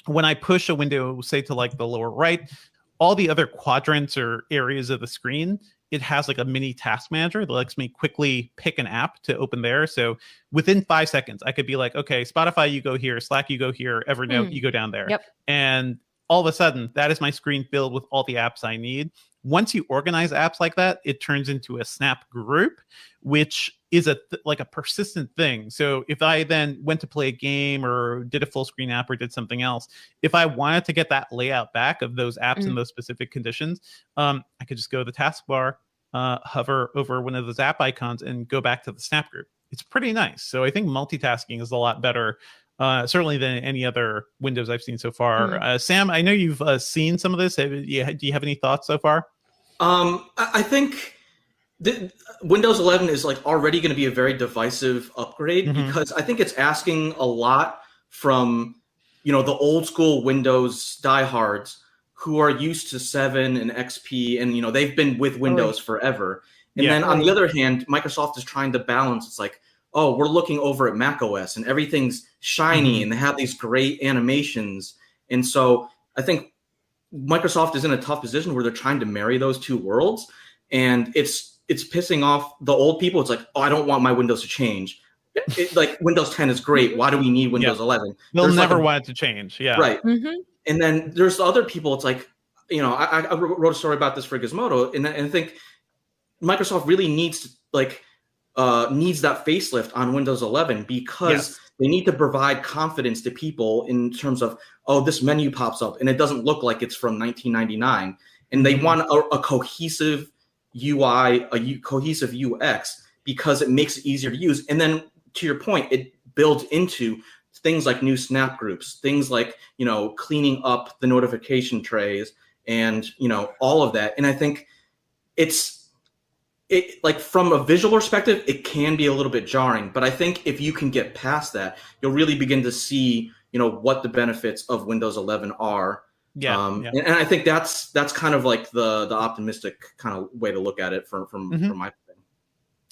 when I push a window, say to like the lower right, all the other quadrants or areas of the screen, it has like a mini task manager that lets me quickly pick an app to open there. So within 5 seconds, I could be like, okay, Spotify, you go here, Slack, you go here, Evernote, you go down there. And all of a sudden, that is my screen filled with all the apps I need. once you organize apps like that, it turns into a snap group, which is like a persistent thing. So if I then went to play a game or did a full screen app or did something else, if I wanted to get that layout back of those apps in those specific conditions, I could just go to the taskbar, hover over one of those app icons and go back to the snap group. It's pretty nice. So I think multitasking is a lot better, certainly than any other Windows I've seen so far. Sam, I know you've seen some of this. Do you have any thoughts so far? I think Windows 11 is like already going to be a very divisive upgrade because I think it's asking a lot from, the old school Windows diehards who are used to 7 and XP, and they've been with Windows forever. And then on the other hand, Microsoft is trying to balance. It's like, oh, we're looking over at macOS and everything's shiny and they have these great animations. And so I think Microsoft is in a tough position where they're trying to marry those two worlds. And it's pissing off the old people. It's like, oh, I don't want my Windows to change. Like Windows 10 is great. Why do we need Windows 11? They'll never want it to change. Yeah. Right. And then there's the other people. It's like, I wrote a story about this for Gizmodo, and I think Microsoft really needs that facelift on Windows 11 because they need to provide confidence to people in terms of, oh, this menu pops up and it doesn't look like it's from 1999. And they want a cohesive UI, a cohesive UX because it makes it easier to use. And then to your point, it builds into things like new snap groups, things like, cleaning up the notification trays and, all of that. And I think it like from a visual perspective, it can be a little bit jarring, but I think if you can get past that, you'll really begin to see, what the benefits of Windows 11 are. And I think that's kind of like the optimistic kind of way to look at it from my thing.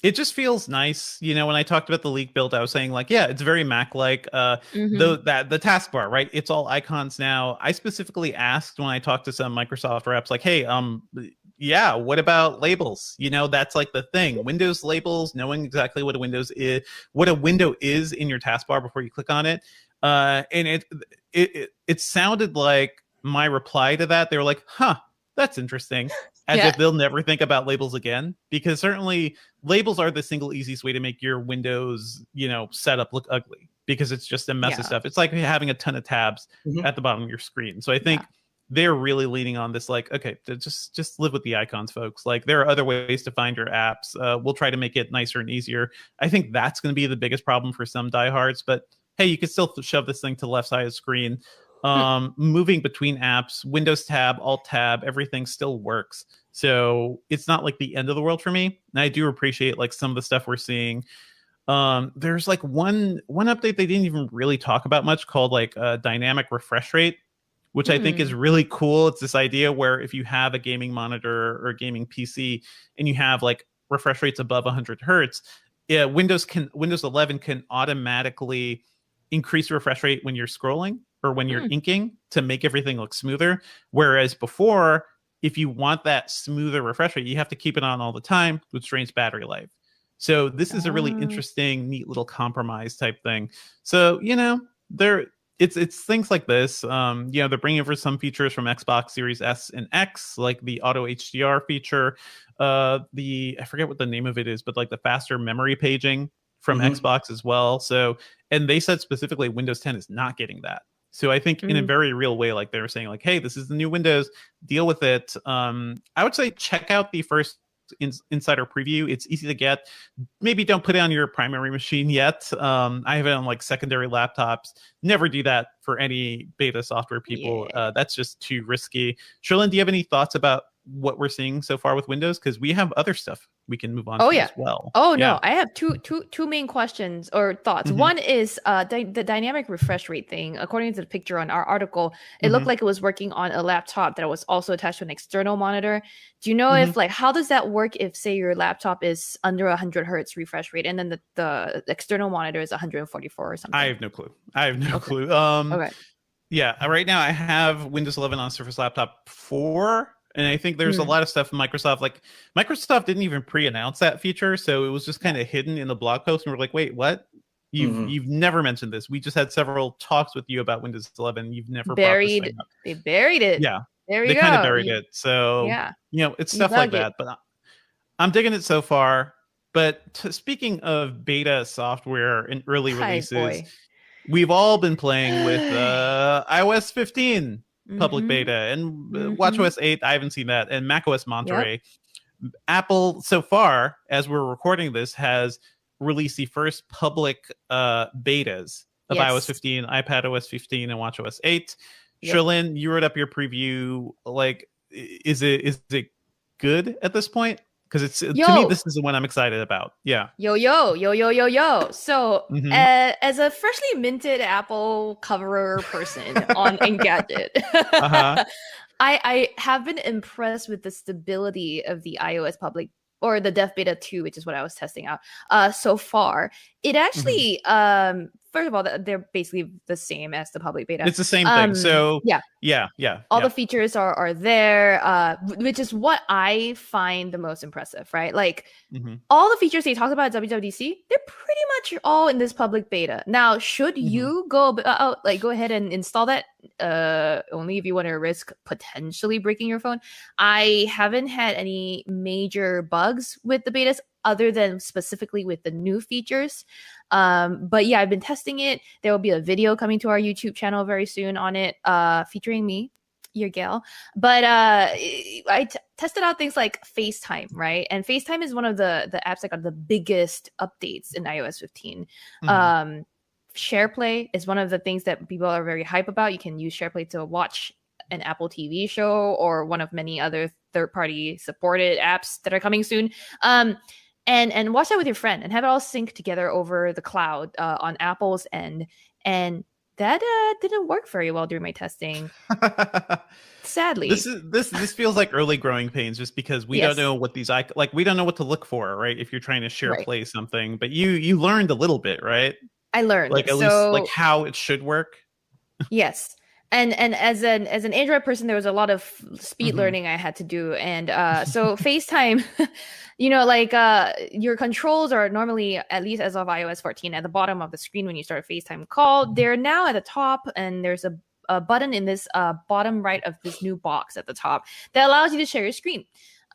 It just feels nice, when I talked about the leak build, I was saying like, it's very Mac-like. The taskbar, right? It's all icons now. I specifically asked when I talked to some Microsoft reps, like, hey, what about labels? That's like the thing. Windows labels, knowing exactly what a window is in your taskbar before you click on it. And it sounded like my reply to that. They were like, huh, that's interesting. As if they'll never think about labels again, because certainly labels are the single easiest way to make your Windows, setup look ugly, because it's just a mess of stuff. It's like having a ton of tabs at the bottom of your screen. So I think they're really leaning on this, like, okay, just live with the icons, folks. Like, there are other ways to find your apps. We'll try to make it nicer and easier. I think that's going to be the biggest problem for some diehards, but hey, you can still shove this thing to the left side of the screen. Moving between apps, Windows tab, Alt tab, everything still works. So it's not like the end of the world for me. And I do appreciate like some of the stuff we're seeing. There's like one update they didn't even really talk about much called like dynamic refresh rate, which I think is really cool. It's this idea where if you have a gaming monitor or a gaming PC and you have like refresh rates above 100 hertz, Windows 11 can automatically increase refresh rate when you're scrolling or when you're inking to make everything look smoother. Whereas before, if you want that smoother refresh rate, you have to keep it on all the time, which drains battery life. So this is a really interesting, neat little compromise type thing. So, it's things like this. They're bringing over some features from Xbox Series S and X, like the auto HDR feature. I forget what the name of it is, but like the faster memory paging from Xbox as well. So, and they said specifically Windows 10 is not getting that. So I think in a very real way, like they were saying like, hey, this is the new Windows, deal with it. I would say check out the first insider preview. It's easy to get. Maybe don't put it on your primary machine yet. I have it on like secondary laptops. Never do that for any beta software people. That's just too risky. Sherlyn, do you have any thoughts about what we're seeing so far with Windows? Because we have other stuff we can move on to as well. No, I have two main questions or thoughts. One is the dynamic refresh rate thing. According to the picture on our article, it looked like it was working on a laptop that was also attached to an external monitor. Do you know if like how does that work if say your laptop is under 100 hertz refresh rate and then the external monitor is 144 or something? I have no clue. Clue. Okay. Yeah, right now I have Windows 11 on Surface Laptop 4. And I think there's a lot of stuff from Microsoft. Like Microsoft didn't even pre-announce that feature, so it was just kind of hidden in the blog post. And we're like, wait, what? You've never mentioned this. We just had several talks with you about Windows 11. You've never buried. They buried it. Yeah, There you they go. kind of buried it. So yeah, it's stuff like that. But I'm digging it so far. But speaking of beta software and early releases, we've all been playing with iOS 15 public beta and watchOS 8. I haven't seen that, and macOS Monterey. Yep. Apple, so far as we're recording this, has released the first public betas of iOS 15, iPadOS 15, and watchOS 8. Yep. Sherlyn, you wrote up your preview. Like, is it good at this point? Because to me, this is the one I'm excited about. Yeah. Yo. So, as a freshly minted Apple coverer person on Engadget, I have been impressed with the stability of the iOS public, or the dev beta 2, which is what I was testing out so far. It actually, first of all, they're basically the same as the public beta. It's the same thing. So yeah. All the features are there, which is what I find the most impressive, right? Like all the features they talked about at WWDC, they're pretty much all in this public beta. Now, should you go ahead and install that? Only if you want to risk potentially breaking your phone. I haven't had any major bugs with the betas other than specifically with the new features. But yeah, I've been testing it. There will be a video coming to our YouTube channel very soon on it, featuring me, your gal. But I tested out things like FaceTime, right? And FaceTime is one of the apps that got the biggest updates in iOS 15. SharePlay is one of the things that people are very hype about. You can use SharePlay to watch an Apple TV show or one of many other third-party supported apps that are coming soon. And watch that with your friend and have it all sync together over the cloud on Apple's end. And that didn't work very well during my testing. Sadly, this feels like early growing pains, just because we don't know what these we don't know what to look for, right? If you're trying to share play something, but you learned a little bit, right? I learned at least how it should work. Yes. And as an Android person, there was a lot of speed learning I had to do. And so FaceTime, your controls are normally, at least as of iOS 14, at the bottom of the screen when you start a FaceTime call. They're now at the top, and there's a button in this bottom right of this new box at the top that allows you to share your screen.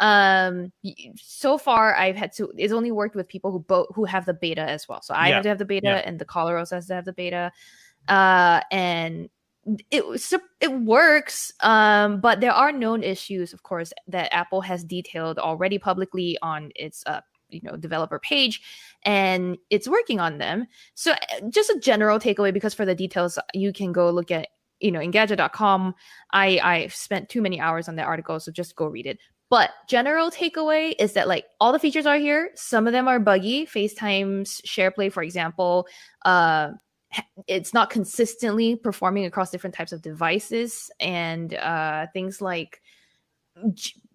So far it's only worked with people who have the beta as well. So I have to have the beta, and the caller also has to have the beta. And it works, but there are known issues, of course, that Apple has detailed already publicly on its developer page, and it's working on them. So just a general takeaway, because for the details you can go look at Engadget.com. I spent too many hours on that article, so just go read it. But general takeaway is that all the features are here. Some of them are buggy. FaceTime's SharePlay, for example, it's not consistently performing across different types of devices, and things like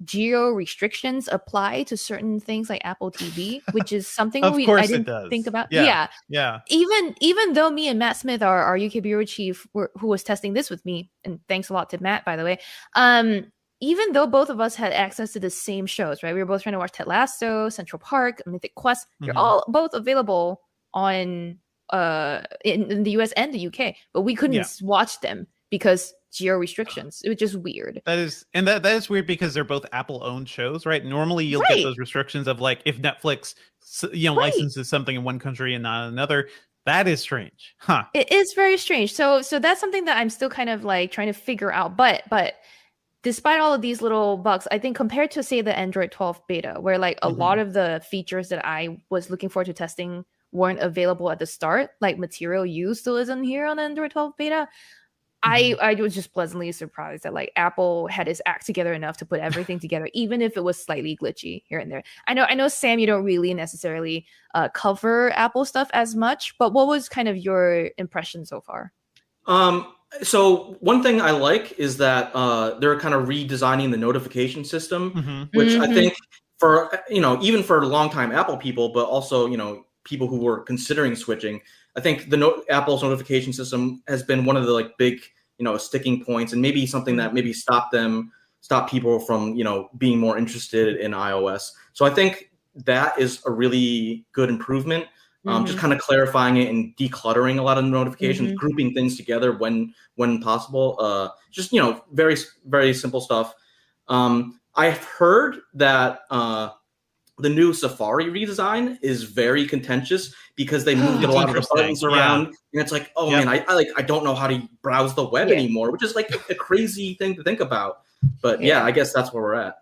geo restrictions apply to certain things like Apple TV, which is something I didn't think about. Yeah. Even though me and Matt Smith, our UK bureau chief, who was testing this with me, and thanks a lot to Matt, by the way. Even though both of us had access to the same shows, right? We were both trying to watch Ted Lasso, Central Park, Mythic Quest. They're all both available on in the US and the UK, but we couldn't watch them because geo restrictions. It was just weird. That is weird, because they're both Apple owned shows, right? Normally you'll get those restrictions of if Netflix licenses something in one country and not another. That is strange, huh? It is very strange. So that's something that I'm still kind of trying to figure out. But despite all of these little bugs, I think compared to, say, the Android 12 beta, where a lot of the features that I was looking forward to testing weren't available at the start, like Material You still isn't here on Android 12 beta. I was just pleasantly surprised that Apple had its act together enough to put everything together, even if it was slightly glitchy here and there. I know, Sam, you don't really necessarily cover Apple stuff as much, but what was kind of your impression so far? So one thing I like is that they're kind of redesigning the notification system, which I think for even for longtime Apple people, but also people who were considering switching, I think Apple's notification system has been one of the big sticking points, and maybe something that maybe stop people from being more interested in iOS. So I think that is a really good improvement. just kind of clarifying it and decluttering a lot of notifications, grouping things together when possible. Just, very, very simple stuff. I've heard that the new Safari redesign is very contentious because they moved a lot of the buttons around, and it's like, man, I don't know how to browse the web anymore, which is like a crazy thing to think about. But I guess that's where we're at.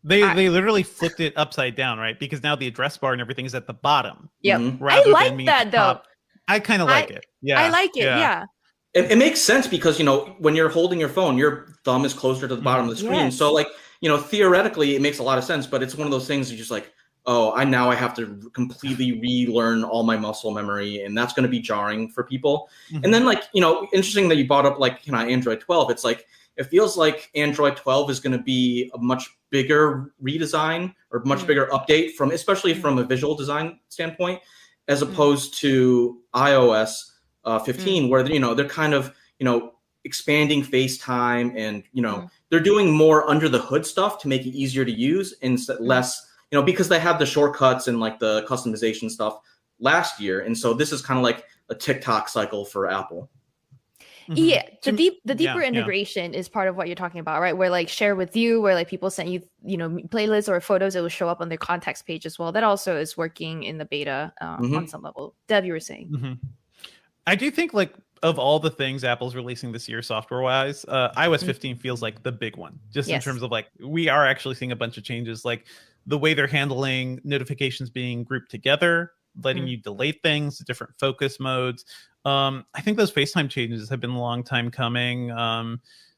They literally flipped it upside down, right? Because now the address bar and everything is at the bottom. Yeah, I like that though. I kind of like it. Yeah, I like it. Yeah. It makes sense because when you're holding your phone, your thumb is closer to the bottom of the screen. So like, theoretically, it makes a lot of sense. But it's one of those things you're just like, I have to completely relearn all my muscle memory, and that's going to be jarring for people. And then like, interesting that you brought up like Android 12. It's like it feels like Android 12 is going to be a much bigger redesign or much bigger update especially from a visual design standpoint, as opposed to iOS 15, where they're kind of expanding FaceTime and they're doing more under the hood stuff to make it easier to use and less because they have the shortcuts and like the customization stuff last year, and so this is kind of like a TikTok cycle for Apple. Yeah, the deeper integration is part of what you're talking about, right? Where like share with you, where like people send you, playlists or photos, it will show up on their contacts page as well. That also is working in the beta on some level. Deb, you were saying. I do think like of all the things Apple's releasing this year software-wise, iOS 15 feels like the big one, just in terms of like we are actually seeing a bunch of changes, like the way they're handling notifications being grouped together, letting you delete things, different focus modes. I think those FaceTime changes have been a long time coming.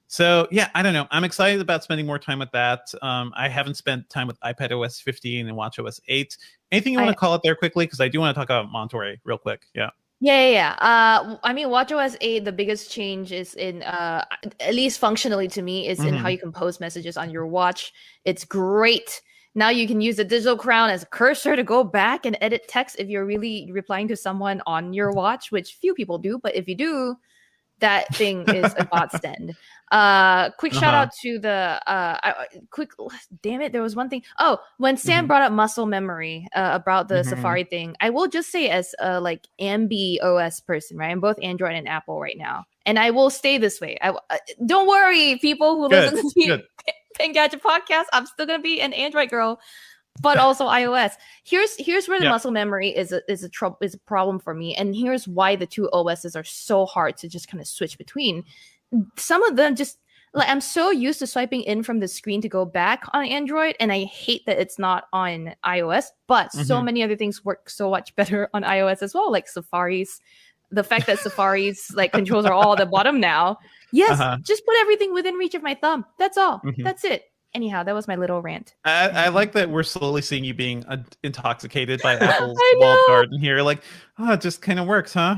So yeah, I don't know. I'm excited about spending more time with that. I haven't spent time with iPadOS 15 and watchOS 8. Anything you want to call it there quickly? Because I do want to talk about Monterey real quick. Yeah. I mean, watchOS 8, the biggest change is in, at least functionally to me, is in how you compose messages on your watch. It's great. Now you can use the digital crown as a cursor to go back and edit text if you're really replying to someone on your watch, which few people do. But if you do, that thing is a godsend. Quick shout out to the damn it, there was one thing. Oh, when Sam brought up muscle memory about the Safari thing, I will just say as a like ambi OS person, right? I'm both Android and Apple right now, and I will stay this way. Don't worry, people who listen to the Engadget Podcast. I'm still gonna be an Android girl, but also iOS. Here's where the muscle memory is a problem for me, and here's why the two OSs are so hard to just kind of switch between. Some of them just like I'm so used to swiping in from the screen to go back on Android, and I hate that it's not on iOS. But so many other things work so much better on iOS as well, like Safari's. The fact that Safari's like controls are all at the bottom now. Yes, just put everything within reach of my thumb. That's all. That's it. Anyhow, that was my little rant. I like that we're slowly seeing you being intoxicated by Apple's walled garden here. Like, it just kind of works, huh?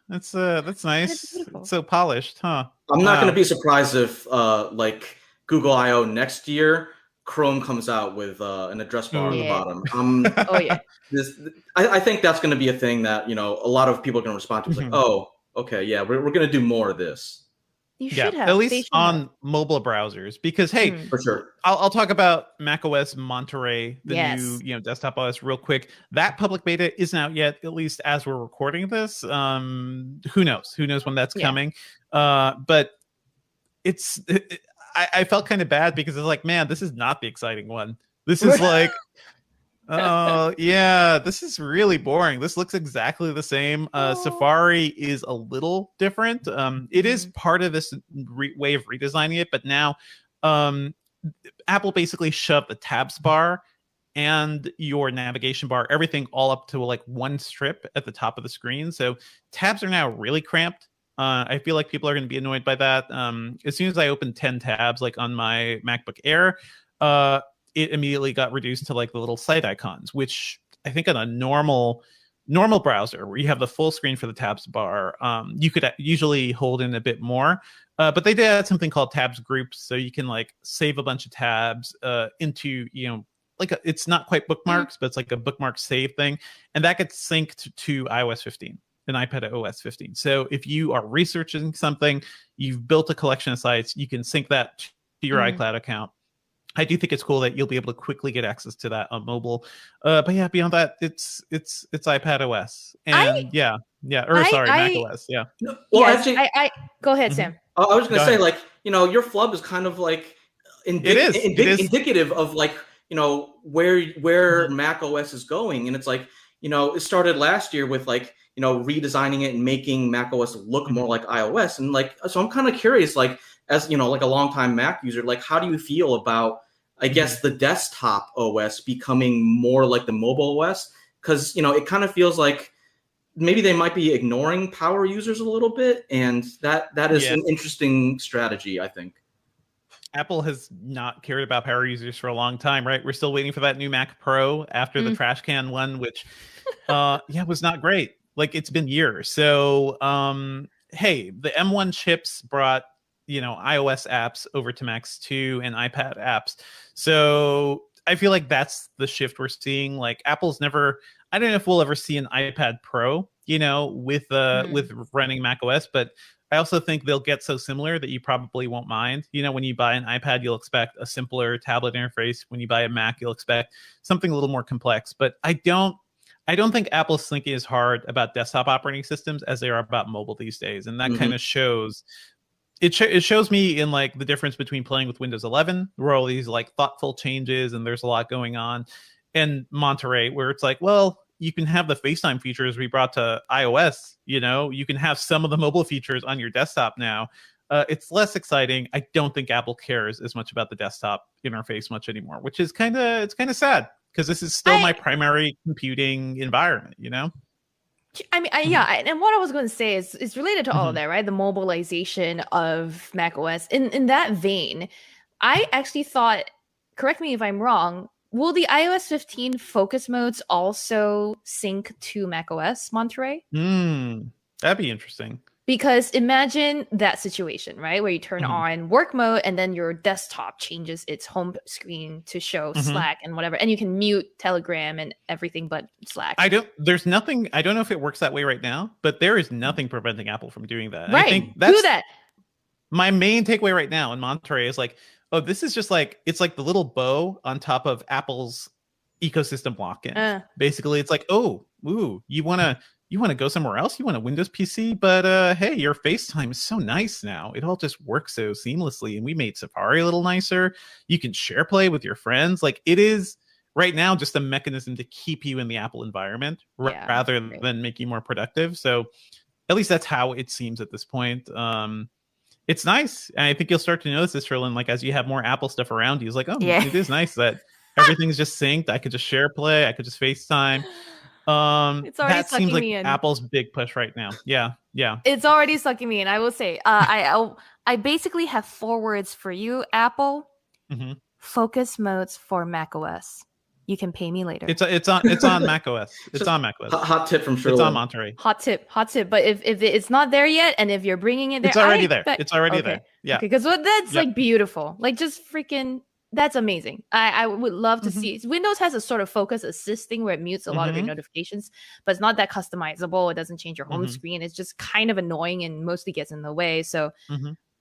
That's nice. It's so polished, huh? I'm not going to be surprised if like Google I/O next year, Chrome comes out with an address bar on the bottom. I think that's going to be a thing that a lot of people are going to respond to. It's like, oh, okay, yeah, we're going to do more of this. You should have, at least on mobile browsers, because hey, for sure, I'll talk about macOS Monterey, the new desktop OS, real quick. That public beta isn't out yet, at least as we're recording this. Who knows? Who knows when that's coming? But I felt kind of bad because it's like, man, this is not the exciting one. This is like. Oh, this is really boring. This looks exactly the same. Safari is a little different. It is part of this way of redesigning it, but now Apple basically shoved the tabs bar and your navigation bar, everything all up to like one strip at the top of the screen. So tabs are now really cramped. I feel like people are going to be annoyed by that. As soon as I open 10 tabs, like on my MacBook Air, it immediately got reduced to like the little site icons, which I think on a normal browser where you have the full screen for the tabs bar, you could usually hold in a bit more. But they did add something called tabs groups, so you can like save a bunch of tabs into like it's not quite bookmarks, but it's like a bookmark save thing, and that gets synced to iOS 15 and iPadOS 15. So if you are researching something, you've built a collection of sites, you can sync that to your iCloud account. I do think it's cool that you'll be able to quickly get access to that on mobile. But yeah, beyond that, it's iPad OS and Mac OS. Yeah. Well, yes, actually, I go ahead, Sam. I was going to say, like, your flub is kind of like indicative of, like, where Mac OS is going. And it's like, it started last year with, like, redesigning it and making Mac OS look more like iOS. And, like, so I'm kind of curious, like, as, like a longtime Mac user, like, how do you feel about, I guess, the desktop OS becoming more like the mobile OS? Because, it kind of feels like maybe they might be ignoring power users a little bit. And that is an interesting strategy, I think. Apple has not cared about power users for a long time, right? We're still waiting for that new Mac Pro after the trash can one, which, was not great. Like, it's been years. So, hey, the M1 chips brought, iOS apps over to Macs too, and iPad apps. So I feel like that's the shift we're seeing. Like, Apple's never, I don't know if we'll ever see an iPad Pro, with running Mac OS, but I also think they'll get so similar that you probably won't mind. When you buy an iPad, you'll expect a simpler tablet interface. When you buy a Mac, you'll expect something a little more complex. But I don't think Apple's thinking as hard about desktop operating systems as they are about mobile these days. And that kind of shows. It shows me in, like, the difference between playing with Windows 11, where all these, like, thoughtful changes and there's a lot going on, and Monterey, where it's like, well, you can have the FaceTime features we brought to iOS. You can have some of the mobile features on your desktop now. It's less exciting. I don't think Apple cares as much about the desktop interface much anymore, which is kind of sad, because this is still my primary computing environment. I mean, and what I was going to say is it's related to all of that, right? The mobilization of Mac OS. In that vein, I actually thought, correct me if I'm wrong, will the iOS 15 focus modes also sync to Mac OS, Monterey? That'd be interesting. Because imagine that situation, right? Where you turn on work mode and then your desktop changes its home screen to show Slack and whatever. And you can mute Telegram and everything but Slack. I don't know if it works that way right now, but there is nothing preventing Apple from doing that. Right. I think do that. My main takeaway right now in Monterey is like, oh, this is just like, it's like the little bow on top of Apple's ecosystem lock-in. Basically, it's like, oh, ooh, you want to go somewhere else? You want a Windows PC? But hey, your FaceTime is so nice now. It all just works so seamlessly. And we made Safari a little nicer. You can share play with your friends. Like, it is right now just a mechanism to keep you in the Apple environment rather than make you more productive. So at least that's how it seems at this point. It's nice. And I think you'll start to notice this, Sherlyn, like, as you have more Apple stuff around you. It's like, oh, it is nice that everything's just synced. I could just share play. I could just FaceTime. It's already that seems like me in. Apple's big push right now. Yeah. It's already sucking me in. I will say, I basically have 4 words for you, Apple. Focus modes for Mac OS. You can pay me later. It's on Mac OS. It's on Mac OS. Hot tip from Shirley. It's on Monterey. Hot tip. But if it's not there yet, and if you're bringing it there, it's already there. It's already there. Yeah. Because that's like beautiful. Like, just freaking. That's amazing. I would love to see. Windows has a sort of focus assist thing where it mutes a lot of your notifications, but it's not that customizable. It doesn't change your home screen. It's just kind of annoying and mostly gets in the way. So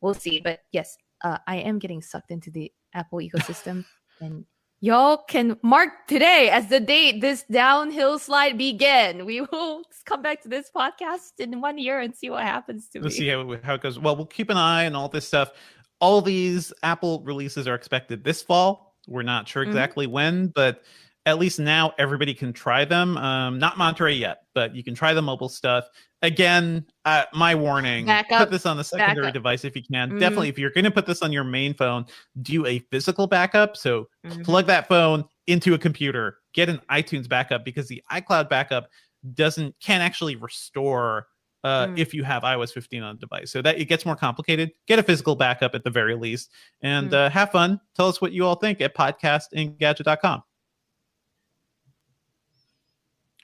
we'll see. But yes, I am getting sucked into the Apple ecosystem, and y'all can mark today as the date this downhill slide began. We will come back to this podcast in 1 year and see what happens to me. Let's see how it goes. Well, we'll keep an eye on all this stuff. All these Apple releases are expected this fall. We're not sure exactly when, but at least now everybody can try them. Not Monterey yet, but you can try the mobile stuff. Again, my warning, put this on the secondary device if you can. Definitely, if you're going to put this on your main phone, do a physical backup. So plug that phone into a computer, get an iTunes backup, because the iCloud backup can't actually restore if you have iOS 15 on the device. So that it gets more complicated. Get a physical backup at the very least, and have fun. Tell us what you all think at podcast.engadget.com.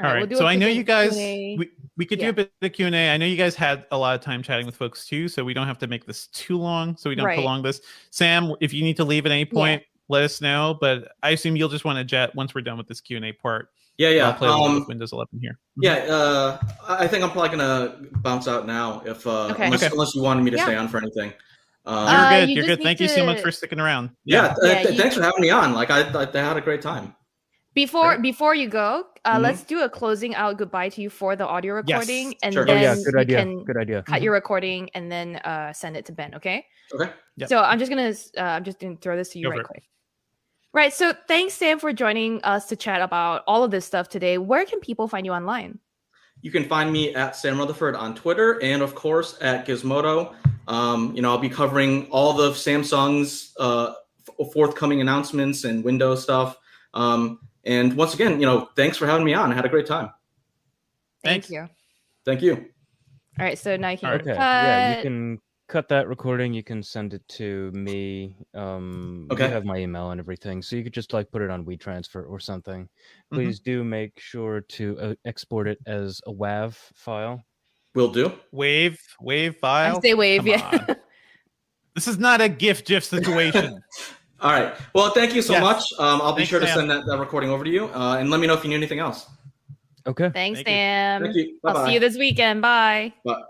All right. So I know you guys, we could do a bit of Q&A. I know you guys had a lot of time chatting with folks too, so we don't have to make this too long, so we don't prolong this. Sam, if you need to leave at any point, let us know, but I assume you'll just want to jet once we're done with this Q&A part. I'll play a little with Windows 11 here. I think I'm probably gonna bounce out now if unless you wanted me to stay on for anything. You're good. You're good. Thank you so much for sticking around. Yeah, thanks for having me on. Like I had a great time. Before you go, let's do a closing out goodbye to you for the audio recording, and sure. then good idea. Cut your recording and then send it to Ben. Okay. Okay. Yep. So I'm just gonna throw this to you quick. Right. So thanks, Sam, for joining us to chat about all of this stuff today. Where can people find you online? You can find me at Sam Rutherford on Twitter, and of course at Gizmodo. I'll be covering all the Samsung's forthcoming announcements and Windows stuff. And once again, thanks for having me on. I had a great time. Thank you. Thank you. All right, so now you can cut. Yeah, you can cut that recording. You can send it to me. You have my email and everything, so you could just put it on WeTransfer or something. Please do make sure to export it as a WAV file. Will do. Wave file. I say wave. This is not a GIF situation. All right. Well, thank you so much. I'll be sure to send that recording over to you, and let me know if you need anything else. Okay. Thanks, Sam. Thank you. Bye-bye. I'll see you this weekend. Bye. Bye.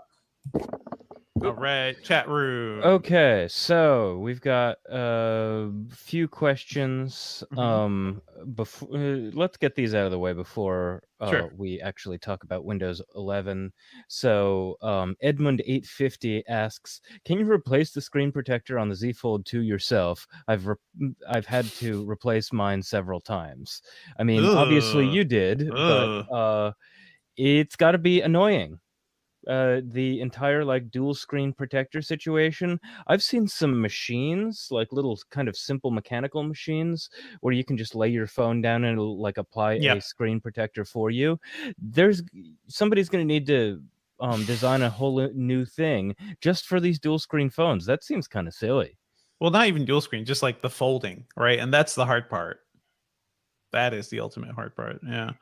All right, chat room. Okay, so we've got a few questions. Before let's get these out of the way before we actually talk about Windows 11. So Edmund850 asks, "Can you replace the screen protector on the Z Fold 2 yourself? I've had to replace mine several times. I mean, obviously you did, but it's got to be annoying." The entire dual screen protector situation. I've seen some machines, little kind of simple mechanical machines, where you can just lay your phone down and it'll apply a screen protector for you. Somebody's going to need to design a whole new thing just for these dual screen phones. That seems kind of silly. Well, not even dual screen, just the folding, right? And that's the hard part. That is the ultimate hard part. Yeah.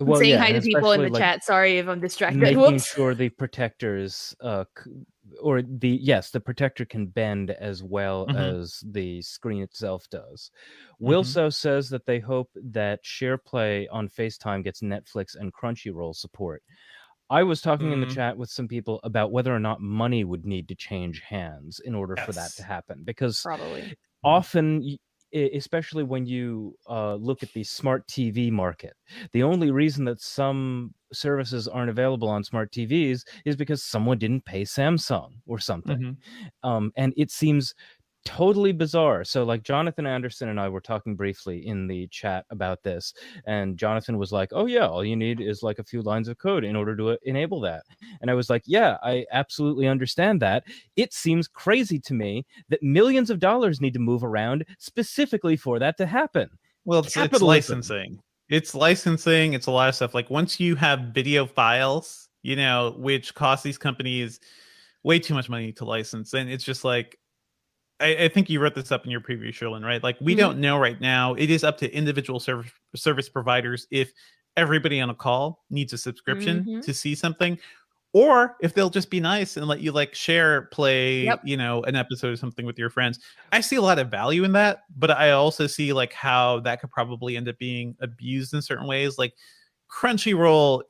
I'm saying hi to people in the chat. Sorry if I'm distracted. Making sure the protectors, the protector can bend as well as the screen itself does. Wilso says that they hope that SharePlay on FaceTime gets Netflix and Crunchyroll support. I was talking in the chat with some people about whether or not money would need to change hands in order for that to happen, because often, especially when you look at the smart TV market, the only reason that some services aren't available on smart TVs is because someone didn't pay Samsung or something. And it seems totally bizarre. So Jonathan Anderson and I were talking briefly in the chat about this, and Jonathan was like, "Oh yeah, all you need is a few lines of code in order to enable that." And I was like, "Yeah, I absolutely understand that. It seems crazy to me that millions of dollars need to move around specifically for that to happen." Well, it's licensing. It's licensing. It's a lot of stuff. Once you have video files, which cost these companies way too much money to license, and it's just I think you wrote this up in your preview, Sherlyn, right? We don't know right now. It is up to individual service providers if everybody on a call needs a subscription to see something, or if they'll just be nice and let you share, play, an episode or something with your friends. I see a lot of value in that, but I also see how that could probably end up being abused in certain ways. Crunchyroll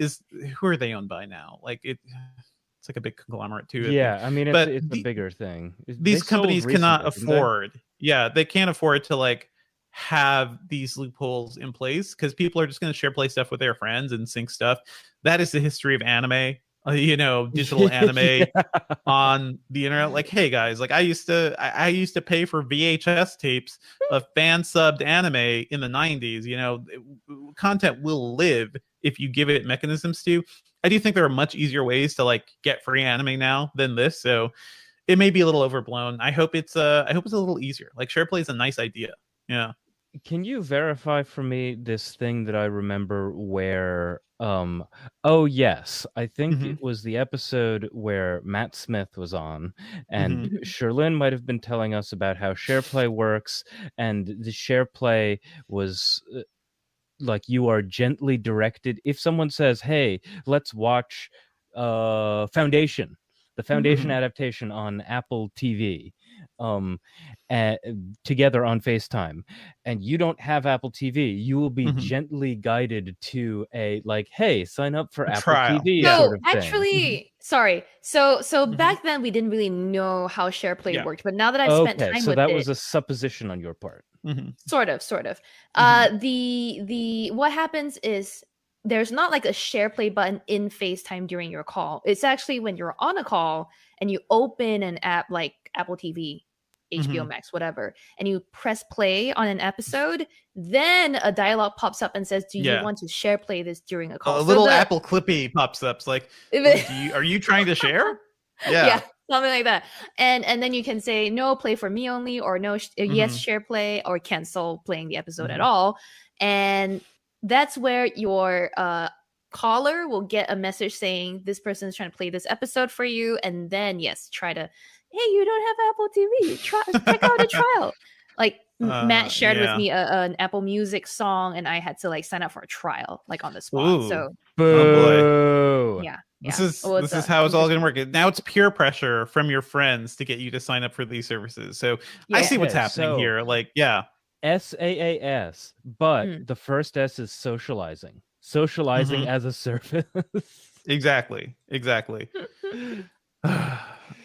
who are they owned by now? It's a big conglomerate too. Yeah, I mean, it's a bigger thing. These companies cannot afford. They can't afford to have these loopholes in place, because people are just going to share play stuff with their friends and sync stuff. That is the history of anime. Digital anime on the internet. Hey guys, I used to pay for VHS tapes of fan subbed anime in the 90s. Content will live if you give it mechanisms to. I do think there are much easier ways to get free anime now than this, so it may be a little overblown. I hope it's a little easier. SharePlay is a nice idea. Yeah. Can you verify for me this thing that I remember where oh yes, I think it was the episode where Matt Smith was on, and Sherlyn might have been telling us about how SharePlay works, and the SharePlay was you are gently directed. If someone says, "Hey, let's watch Foundation," the Foundation adaptation on Apple TV, together on FaceTime, and you don't have Apple TV, you will be gently guided to a "Hey, sign up for Apple TV." No, sort of thing. actually, Sorry. So back then we didn't really know how SharePlay worked, but now that I've spent time with it, so that was a supposition on your part. Sort of. The what happens is there's not like a SharePlay button in FaceTime during your call. It's actually when you're on a call and you open an app like Apple TV, HBO Max, whatever, and you press play on an episode, then a dialogue pops up and says, do you want to SharePlay this during a call? A little Apple Clippy pops up. It's like, are you trying to share? Yeah, something like that. And then you can say, no, play for me only, or no, yes, SharePlay, or cancel playing the episode at all. And that's where your caller will get a message saying this person is trying to play this episode for you. And then, try to, hey, you don't have Apple TV. Check out a trial. Like Matt shared with me an Apple Music song, and I had to like sign up for a trial, like on the spot. Ooh. So, boo. Yeah. This is how it's all going to work. Now it's peer pressure from your friends to get you to sign up for these services. So I see what's happening here. Like, SaaS, but the first S is socializing. Socializing as a service. Exactly.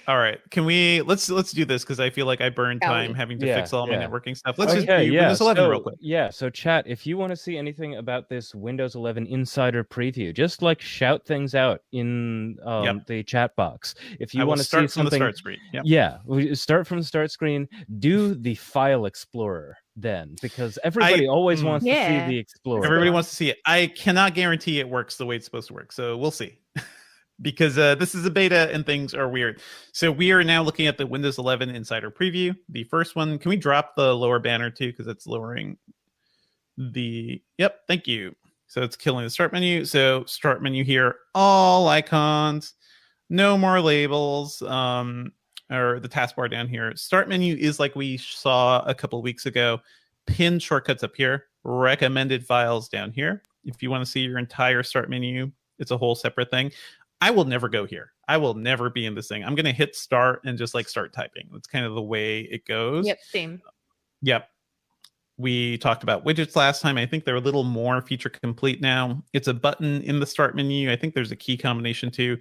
All right, can we let's do this because I feel like I burned time having to fix all my networking stuff. Let's just do Windows 11 real quick. So chat, if you want to see anything about this Windows 11 insider preview, just like shout things out in the chat box. If you want to see something, from the start screen. We start from the start screen. Do the file explorer then, because everybody always wants to see the explorer. Everybody wants to see it. I cannot guarantee it works the way it's supposed to work, so we'll see. Because this is a beta and things are weird. So we are now looking at the Windows 11 Insider Preview. The first one, can we drop the lower banner too? Because it's lowering the, thank you. So it's killing the start menu. So start menu here, all icons, no more labels, or the taskbar down here. Start menu is like we saw a couple of weeks ago. Pinned shortcuts up here, recommended files down here. If you want to see your entire start menu, it's a whole separate thing. I will never go here. I will never be in this thing. I'm going to hit start and just like start typing. That's kind of the way it goes. Yep, same. Yep. We talked about widgets last time. I think they're a little more feature complete now. It's a button in the start menu. I think there's a key combination too.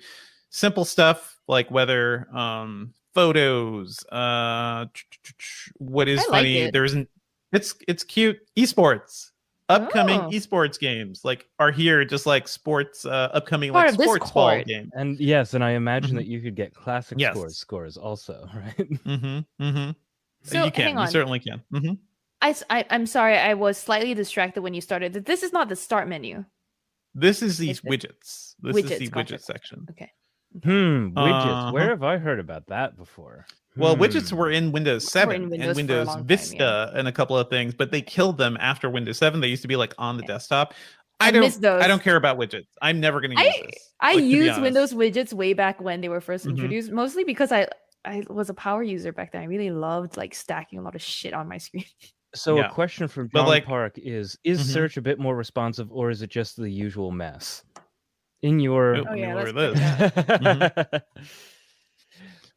Simple stuff like whether photos, what is funny. There's it's cute. Esports. Upcoming esports games like are here, just like sports, upcoming like sports ball game. And and I imagine that you could get classic scores also, right? So you can, you certainly can. I'm sorry, I was slightly distracted when you started. This is not the start menu. This is these widgets. This is the widget section. Okay. Widgets. Where have I heard about that before? Well, widgets were in Windows 7 and Windows Vista and a couple of things, but they killed them after Windows 7. They used to be like on the desktop. I don't care about widgets. I'm never going to use this. I used Windows widgets way back when they were first introduced, mostly because I was a power user back then. I really loved like stacking a lot of shit on my screen. So a question from John Park is search a bit more responsive, or is it just the usual mess? In your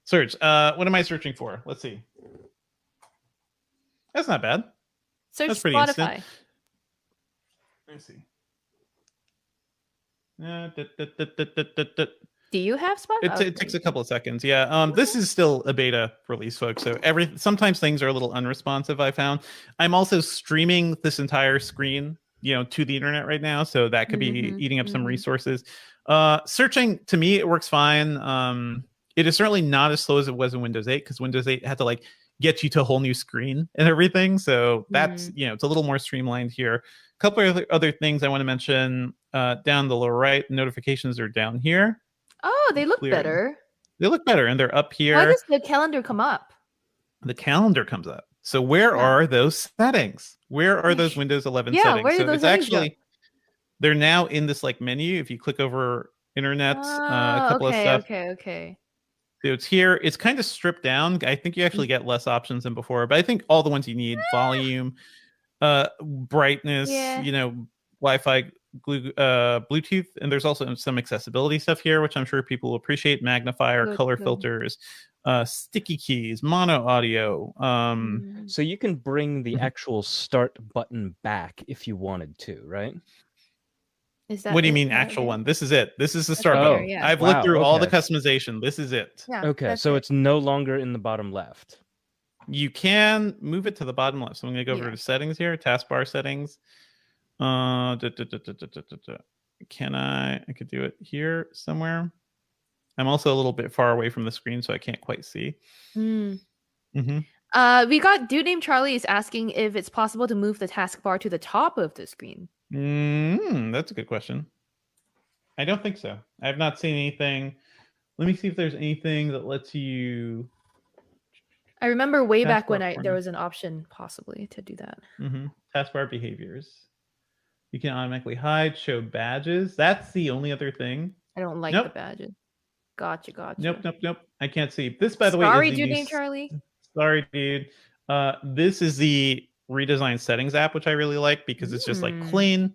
search. What am I searching for? Let's see. That's not bad. Search That's pretty Spotify. Instant. Let me see. Do you have Spotify? It takes a couple of seconds. Yeah. This is still a beta release, folks. So sometimes things are a little unresponsive. I found. I'm also streaming this entire screen, to the internet right now, so that could be eating up some resources. Searching, to me, it works fine. It is certainly not as slow as it was in Windows 8, because Windows 8 had to like get you to a whole new screen and everything. So that's it's a little more streamlined here. A couple of other things I want to mention. Down the lower right, notifications are down here. Oh, they look better. They look better, and they're up here. Why does the calendar come up? The calendar comes up. So where are those settings? Where are those Windows 11 settings? Where so those it's actually they're now in this like menu. If you click over internets, a couple of stuff. Okay. So it's here. It's kind of stripped down. I think you actually get less options than before, but I think all the ones you need: volume, brightness, Wi-Fi, Bluetooth, and there's also some accessibility stuff here, which I'm sure people will appreciate: magnifier, color filters, sticky keys, mono audio. So you can bring the actual start button back if you wanted to, right? Is that What do you it? mean actual one? This is it. This is the start there, button. yeah. I've Wow, looked through all the okay. customization. This is it. Yeah. Okay, that's so it. it's no longer in the bottom left. You can move it to the bottom left. So I'm going to go over Yeah. to settings here, taskbar settings. Can I could do it here somewhere. I'm also a little bit far away from the screen, so I can't quite see. Mm. Mm-hmm. We got Dude Named Charlie is asking if it's possible to move the taskbar to the top of the screen. That's a good question. I don't think so. I have not seen anything. Let me see if there's anything that lets you. I remember way back when Taskbar there was an option possibly to do that. Taskbar behaviors. You can automatically hide, show badges. That's the only other thing. I don't like the badges. Gotcha. Nope. I can't see. This, by the way, Sorry, is Dude Named Charlie. Sorry, dude. This is the redesigned settings app, which I really like because it's just like clean.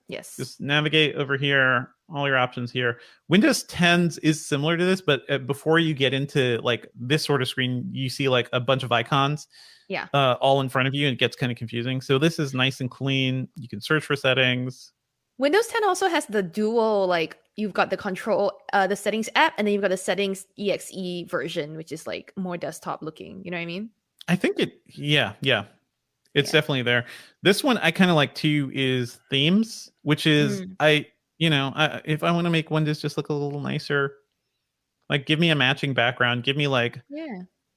Yes. Just navigate over here, all your options here. Windows 10 is similar to this, but before you get into like this sort of screen, you see like a bunch of icons. Yeah. All in front of you, and it gets kind of confusing. So this is nice and clean. You can search for settings. Windows 10 also has the dual, like you've got the control, the settings app, and then you've got the settings exe version, which is like more desktop looking. You know what I mean? I think yeah. It's definitely there. This one I kind of like too is themes, which is if I want to make Windows just look a little nicer, like give me a matching background, give me like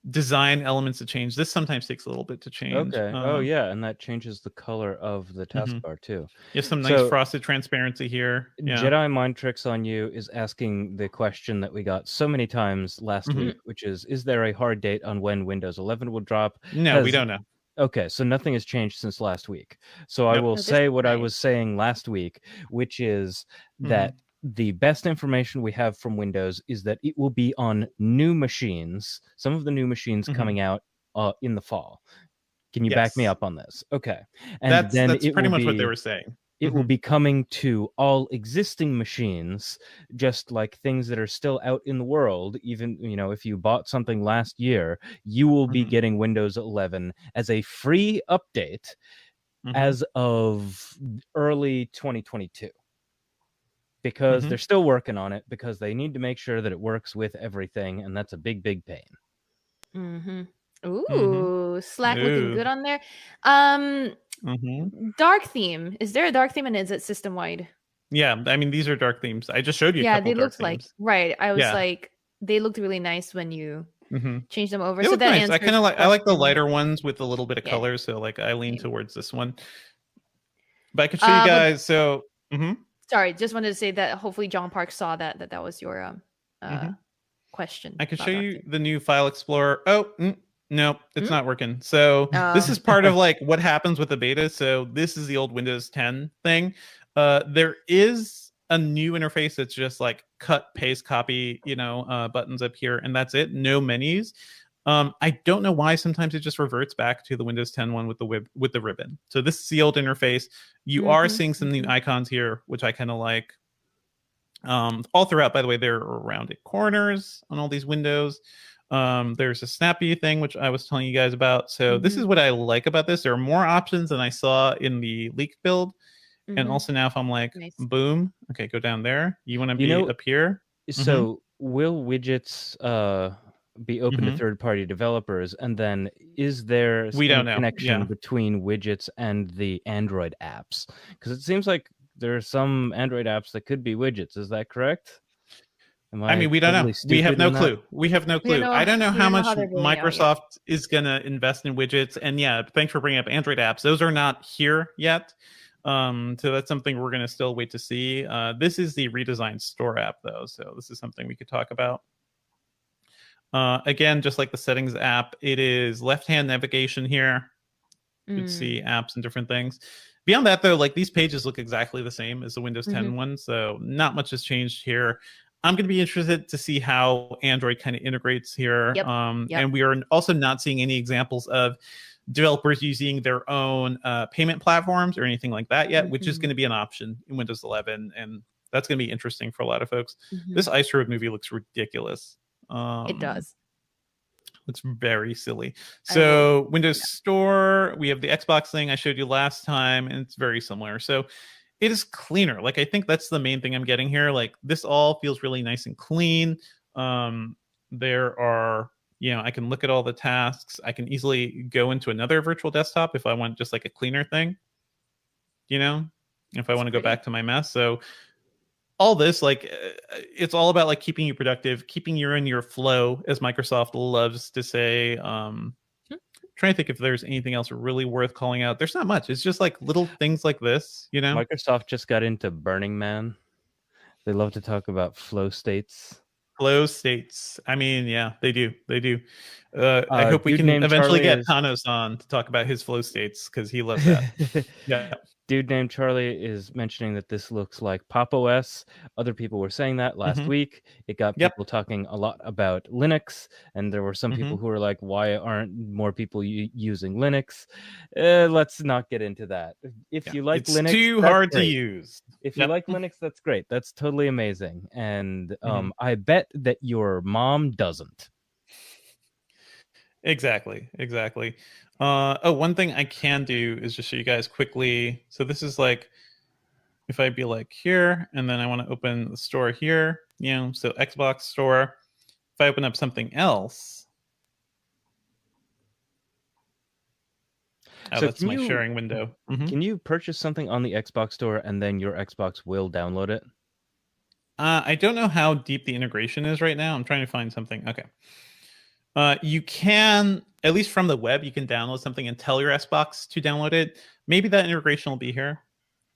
design elements to change. This sometimes takes a little bit to change. Okay. And that changes the color of the taskbar too. You have some nice frosted transparency here. Jedi Mind Tricks on You is asking the question that we got so many times last week, which is there a hard date on when Windows 11 will drop? No, we don't know. Okay, so nothing has changed since last week. So I will say what I was saying last week, which is that the best information we have from Windows is that it will be on new machines, some of the new machines coming out in the fall. Can you back me up on this? Okay. And that's it pretty much what they were saying. It will be coming to all existing machines, just like things that are still out in the world. Even, if you bought something last year, you will be getting Windows 11 as a free update as of early 2022. Because they're still working on it, because they need to make sure that it works with everything, and that's a big, big pain. Ooh, Slack looking good on there. Dark theme. Is there a dark theme, and is it system wide? Yeah, I mean these are dark themes. I just showed you. Yeah, they looked like I was like they looked really nice when you changed them over. They look nice. I like the lighter one. ones with a little bit of color. So like I lean towards this one. But I could show you guys. Sorry, just wanted to say that hopefully John Park saw that was your question. I could show you the new File Explorer. No, it's not working. So this is part of like what happens with the beta. So this is the old Windows 10 thing. There is a new interface that's just like cut, paste, copy, buttons up here, and that's it. No menus. I don't know why sometimes it just reverts back to the Windows 10 one with the ribbon. So this is the old interface. You are seeing some new icons here, which I kind of like. All throughout, by the way, there are rounded corners on all these windows. There's a snappy thing, which I was telling you guys about. So this is what I like about this. There are more options than I saw in the leaked build. And also now if I'm like, boom, okay, go down there. You want to be up here? So will widgets be open to third-party developers? And then is there a connection between widgets and the Android apps? Because it seems like there are some Android apps that could be widgets. Is that correct? I mean, we don't know. We have no clue. We have no clue. I don't know how much Microsoft is going to invest in widgets. And thanks for bringing up Android apps. Those are not here yet. So that's something we're going to still wait to see. This is the redesigned store app, though. So this is something we could talk about. Again, just like the settings app, it is left-hand navigation here. You can see apps and different things. Beyond that, though, like these pages look exactly the same as the Windows 10 one. So not much has changed here. I'm going to be interested to see how Android kind of integrates here. And we are also not seeing any examples of developers using their own payment platforms or anything like that yet, which is going to be an option in Windows 11. And that's going to be interesting for a lot of folks. This Ice Road movie looks ridiculous. It does. Looks very silly. So Windows Store, we have the Xbox thing I showed you last time, and it's very similar. So it is cleaner. Like, I think that's the main thing I'm getting here. Like, this all feels really nice and clean. There are, I can look at all the tasks. I can easily go into another virtual desktop if I want just like a cleaner thing, if I want to go back to my mess. So all this, like, it's all about like keeping you productive, keeping you in your flow, as Microsoft loves to say. Trying to think if there's anything else really worth calling out. There's not much. It's just like little things like this, Microsoft just got into Burning Man. They love to talk about flow states. Flow states. I mean, yeah, they do. I hope we can eventually get Panos on to talk about his flow states, because he loves that. Yeah. Dude named Charlie is mentioning that this looks like Pop OS. Other people were saying that last week. It got people talking a lot about Linux, and there were some people who were like, why aren't more people using Linux? Let's not get into that. If you like Linux, it's too hard to use. If you like Linux, that's great. That's totally amazing. And I bet that your mom doesn't. Exactly. One thing I can do is just show you guys quickly. So this is like, if I be like here, and then I want to open the store here, so Xbox store. If I open up something else, so that's my sharing window. Can you purchase something on the Xbox store and then your Xbox will download it? I don't know how deep the integration is right now. I'm trying to find something. Okay. You can, at least from the web, you can download something and tell your Xbox to download it. Maybe that integration will be here.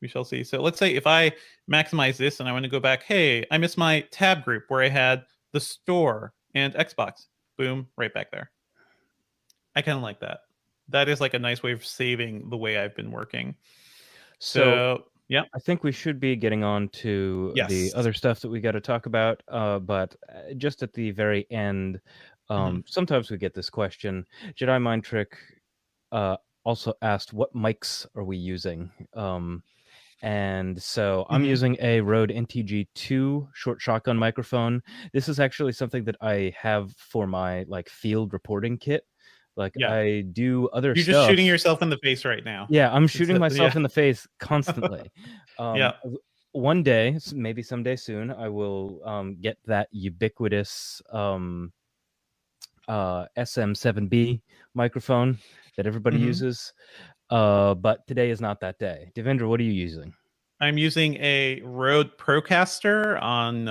We shall see. So let's say if I maximize this and I want to go back, hey, I missed my tab group where I had the store and Xbox. Boom, right back there. I kind of like that. That is like a nice way of saving the way I've been working. So yeah, I think we should be getting on to the other stuff that we got to talk about. But just at the very end, sometimes we get this question. Jedi Mind Trick also asked, what mics are we using? And so I'm using a Rode NTG2 short shotgun microphone. This is actually something that I have for my like field reporting kit. Like I do other stuff. You're just shooting yourself in the face right now. Yeah, I'm shooting myself in the face constantly. One day, maybe someday soon, I will get that ubiquitous SM7B microphone that everybody uses. But today is not that day. Devendra, what are you using? I'm using a Rode Procaster on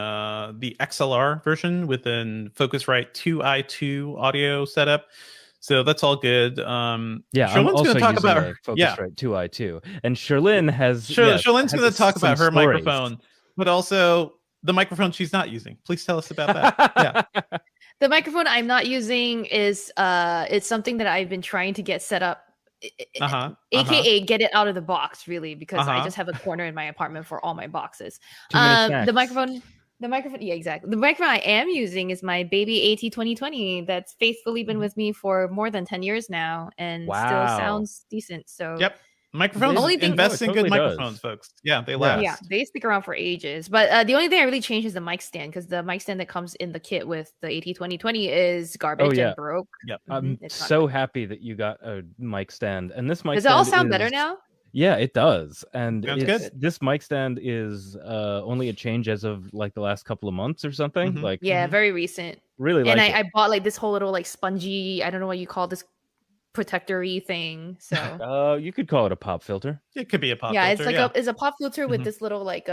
the XLR version with an Focusrite 2i2 audio setup. So that's all good. I'm Sherlin's also going to talk about her Focusrite 2i2. And Sherlin has... Sherlin's going to talk about her microphone, but also the microphone she's not using. Please tell us about that. The microphone I'm not using is it's something that I've been trying to get set up, aka get it out of the box, really, because I just have a corner in my apartment for all my boxes. The microphone, yeah, exactly. The microphone I am using is my baby AT2020 that's faithfully been with me for more than 10 years now and still sounds decent. So microphones, invest in good microphones, folks. Yeah, they last. Yeah, they stick around for ages. But the only thing I really changed is the mic stand, because the mic stand that comes in the kit with the AT2020 is garbage and broke. I'm so happy that you got a mic stand. And this mic stand, does it all sound better now? Yeah, it does. And this mic stand is only a change as of like the last couple of months or something. Very recent. Really, and I bought like this whole little like spongy, I don't know what you call this, protector-y thing. So you could call it a pop filter. It could be a pop filter. Yeah, it's like it's a pop filter with this little like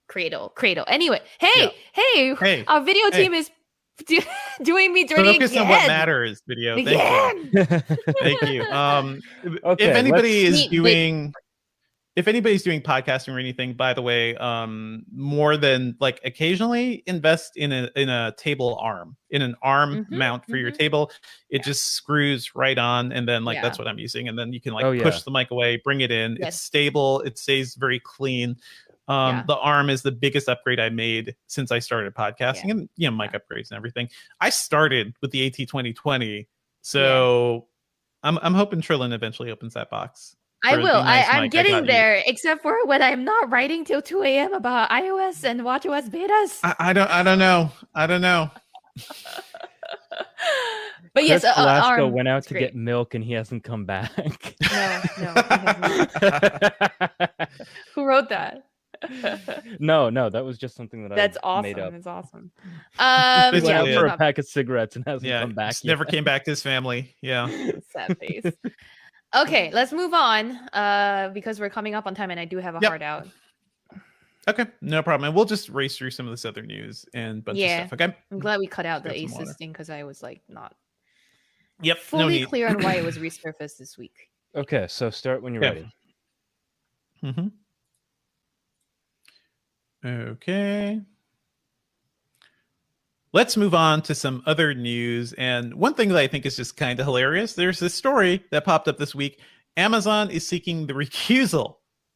cradle. Anyway, hey, our video team is doing me dirty. Focus on what matters, video. Thank you. Thank you. If anybody's doing podcasting or anything, by the way, more than like occasionally invest in a table arm, in an arm mount for your table. It just screws right on, and then that's what I'm using, and then you can push the mic away, bring it in. It's stable. It stays very clean. The arm is the biggest upgrade I made since I started podcasting, and mic upgrades and everything. I started with the AT2020, so I'm hoping Trillin eventually opens that box. I will. I'm getting there, except for when I'm not writing till 2 a.m. about iOS and watchOS betas. I don't know. But Chris yes, Velasco went out to great. get milk and he hasn't come back. No, he has not. Who wrote that? No, that was just something that That's I made up. That's awesome. He went out yeah, for a pack of cigarettes and hasn't come back just yet. never came back to his family. Yeah. Sad face. Okay, let's move on because we're coming up on time and I do have a hard out. Okay, no problem. And we'll just race through some of this other news and bunch of stuff. Okay. I'm glad we cut out the Asus thing because I was like not fully clear on why it was resurfaced this week. Okay, so start when you're ready. Mm-hmm. Okay. Let's move on to some other news. And one thing that I think is just kind of hilarious, there's this story that popped up this week. Amazon is seeking the recusal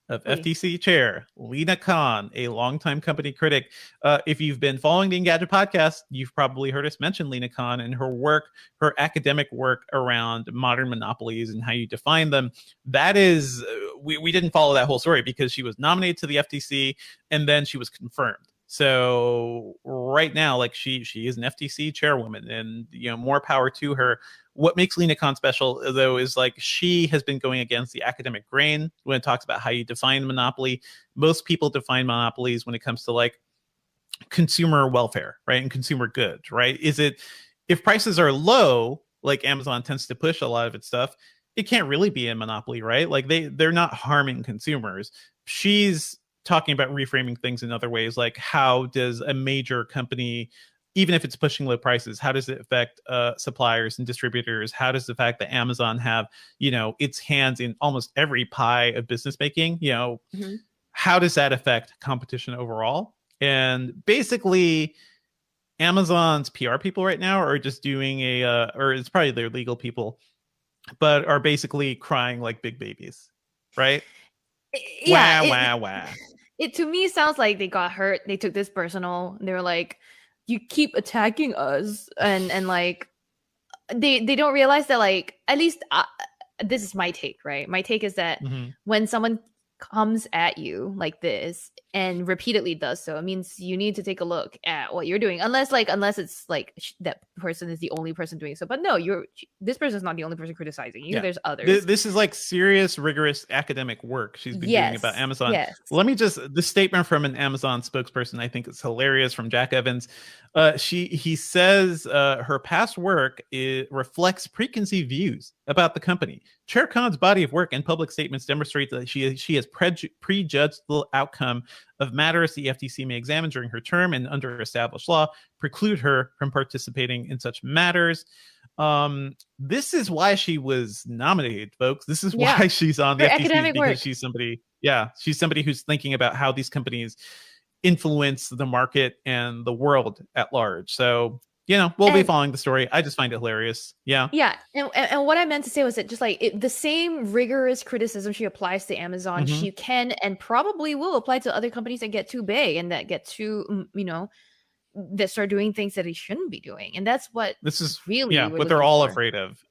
of FTC chair Lena Khan, a longtime company critic. If you've been following the Engadget podcast, you've probably heard us mention Lena Khan and her work, her academic work around modern monopolies and how you define them. That is, we didn't follow that whole story because she was nominated to the FTC and then she was confirmed. So right now, like she is an FTC chairwoman, and more power to her. What makes Lena Khan special, though, is like she has been going against the academic grain when it talks about how you define monopoly. Most people define monopolies when it comes to like consumer welfare, right, and consumer goods, right? Is it if prices are low, like Amazon tends to push a lot of its stuff, it can't really be a monopoly, right? Like they're not harming consumers. She's talking about reframing things in other ways, like how does a major company, even if it's pushing low prices, how does it affect suppliers and distributors? How does the fact that Amazon have, its hands in almost every pie of business making, how does that affect competition overall? And basically, Amazon's PR people right now are just doing or it's probably their legal people, but are basically crying like big babies, right? Yeah, wah. It to me sounds like they got hurt. They took this personal. They were like, "You keep attacking us," and like they don't realize that like at least this is my take, right? My take is that when someone comes at you like this and repeatedly does so, it means you need to take a look at what you're doing, unless it's like that person is the only person doing so. But no, this person is not the only person criticizing you. There's others. This is like serious, rigorous academic work she's been doing about Amazon. Let me the statement from an Amazon spokesperson I think is hilarious, from Jack Evans. He says her past work reflects preconceived views about the company. Chair Khan's body of work and public statements demonstrate that she has prejudged the outcome of matters the FTC may examine during her term, and under established law preclude her from participating in such matters. This is why she was nominated, folks. This is why she's on the FTC, because she's somebody who's thinking about how these companies influence the market and the world at large. So we'll be following the story. I just find it hilarious. Yeah. And what I meant to say was that just like the same rigorous criticism she applies to Amazon, she can and probably will apply to other companies that get too big and that get too, that start doing things that they shouldn't be doing. And that's what this is really what they're all afraid of.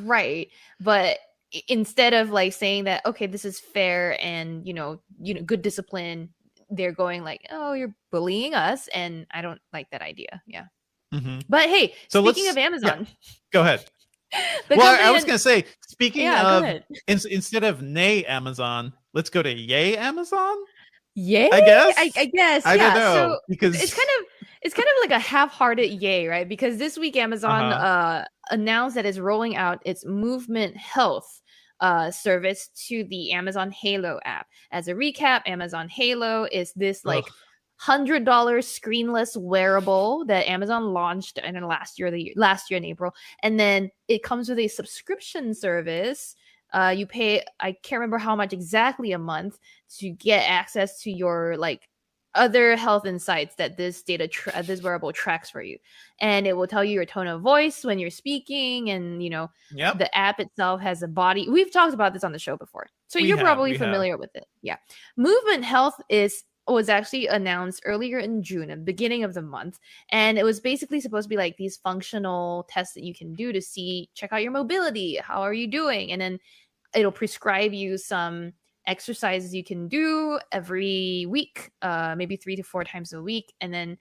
Right. But instead of like saying that, okay, this is fair and, good discipline, they're going like, oh, you're bullying us. And I don't like that idea. Yeah. But hey, so speaking of Amazon, go ahead. I was going to say, speaking of, instead of nay Amazon, let's go to yay Amazon. Yay, I guess. I guess. I don't know, so because it's kind of like a half-hearted yay, right? Because this week Amazon announced that it's rolling out its Movement Health service to the Amazon Halo app. As a recap, Amazon Halo is this like $100 screenless wearable that Amazon launched in last year in April, and then it comes with a subscription service. You pay, I can't remember how much exactly a month, to get access to your like other health insights that this this wearable tracks for you, and it will tell you your tone of voice when you're speaking, and the app itself has a body. We've talked about this on the show before, so you're probably familiar with it. Yeah, Movement Health was actually announced earlier in June, at the beginning of the month, and it was basically supposed to be like these functional tests that you can do to check out your mobility, how are you doing, and then it'll prescribe you some exercises you can do every week, maybe 3 to 4 times a week, and then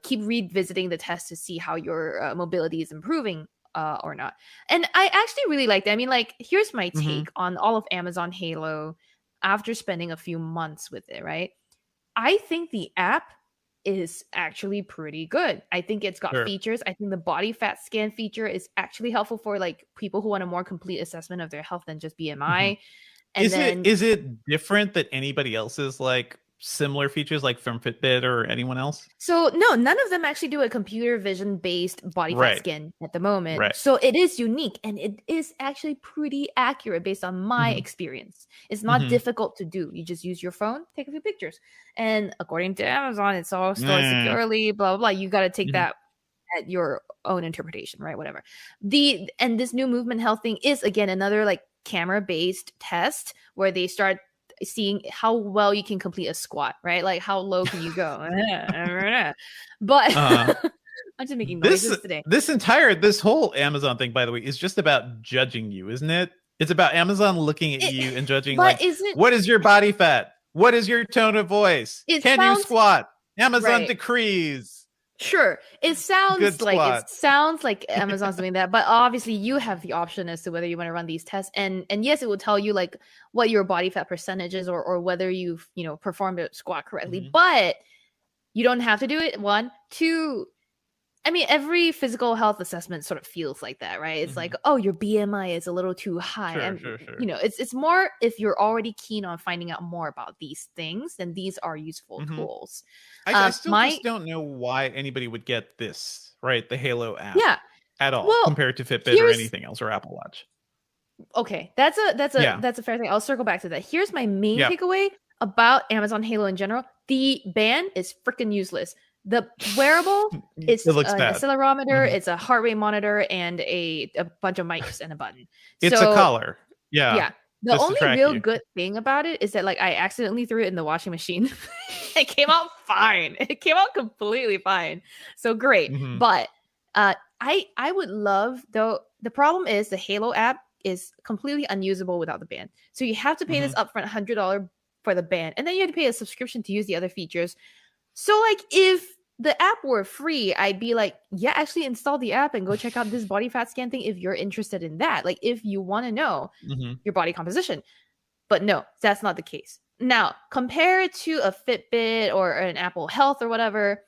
keep revisiting the test to see how your mobility is improving or not. And I actually really like that. I mean, like, here's my Mhm. take on all of Amazon Halo after spending a few months with it, right? I think the app is actually pretty good. I think it's got Sure. features. I think the body fat scan feature is actually helpful for like people who want a more complete assessment of their health than just BMI. And Is it different than anybody else's like similar features like from Fitbit or anyone else? So no, none of them actually do a computer vision based body fat Right. scan at the moment. Right. So it is unique and it is actually pretty accurate based on my Mhm. experience. It's not Mhm. difficult to do. You just use your phone, take a few pictures. And according to Amazon, it's all stored Mm. securely, blah, blah, blah. You got to take Mhm. that at your own interpretation, right? Whatever. And this new movement health thing is again another like camera based test where they start seeing how well you can complete a squat, right? Like how low can you go? But I'm just making noises today. This whole Amazon thing, by the way, is just about judging you, isn't it? It's about Amazon looking at you and judging, like, what is your body fat? What is your tone of voice? Can you squat? Amazon decrees. Sure, it sounds like Amazon's doing that, but obviously you have the option as to whether you want to run these tests. And yes, it will tell you like what your body fat percentage is or whether you've performed a squat correctly. Mhm. But you don't have to do it. 1, 2. I mean, every physical health assessment sort of feels like that, right? It's like, oh, your BMI is a little too high. Sure. It's more if you're already keen on finding out more about these things, then these are useful tools. I still just don't know why anybody would get this, right? The Halo app. Yeah. At all, Well, compared to Fitbit or anything else or Apple Watch. Okay, that's a fair thing. I'll circle back to that. Here's my main takeaway about Amazon Halo in general. The band is freaking useless. The wearable is an accelerometer, it's a heart rate monitor, and a bunch of mics and a button. It's a collar. Yeah. The only real good thing about it is that like I accidentally threw it in the washing machine. It came out fine. It came out completely fine. So great. Mhm. But I would love, though, the problem is the Halo app is completely unusable without the band. So you have to pay this upfront $100 for the band, and then you have to pay a subscription to use the other features. So like if the app were free, I'd be like, yeah, actually install the app and go check out this body fat scan thing if you're interested in that. Like if you want to know your body composition. But no, that's not the case. Now, compare it to a Fitbit or an Apple Health or whatever.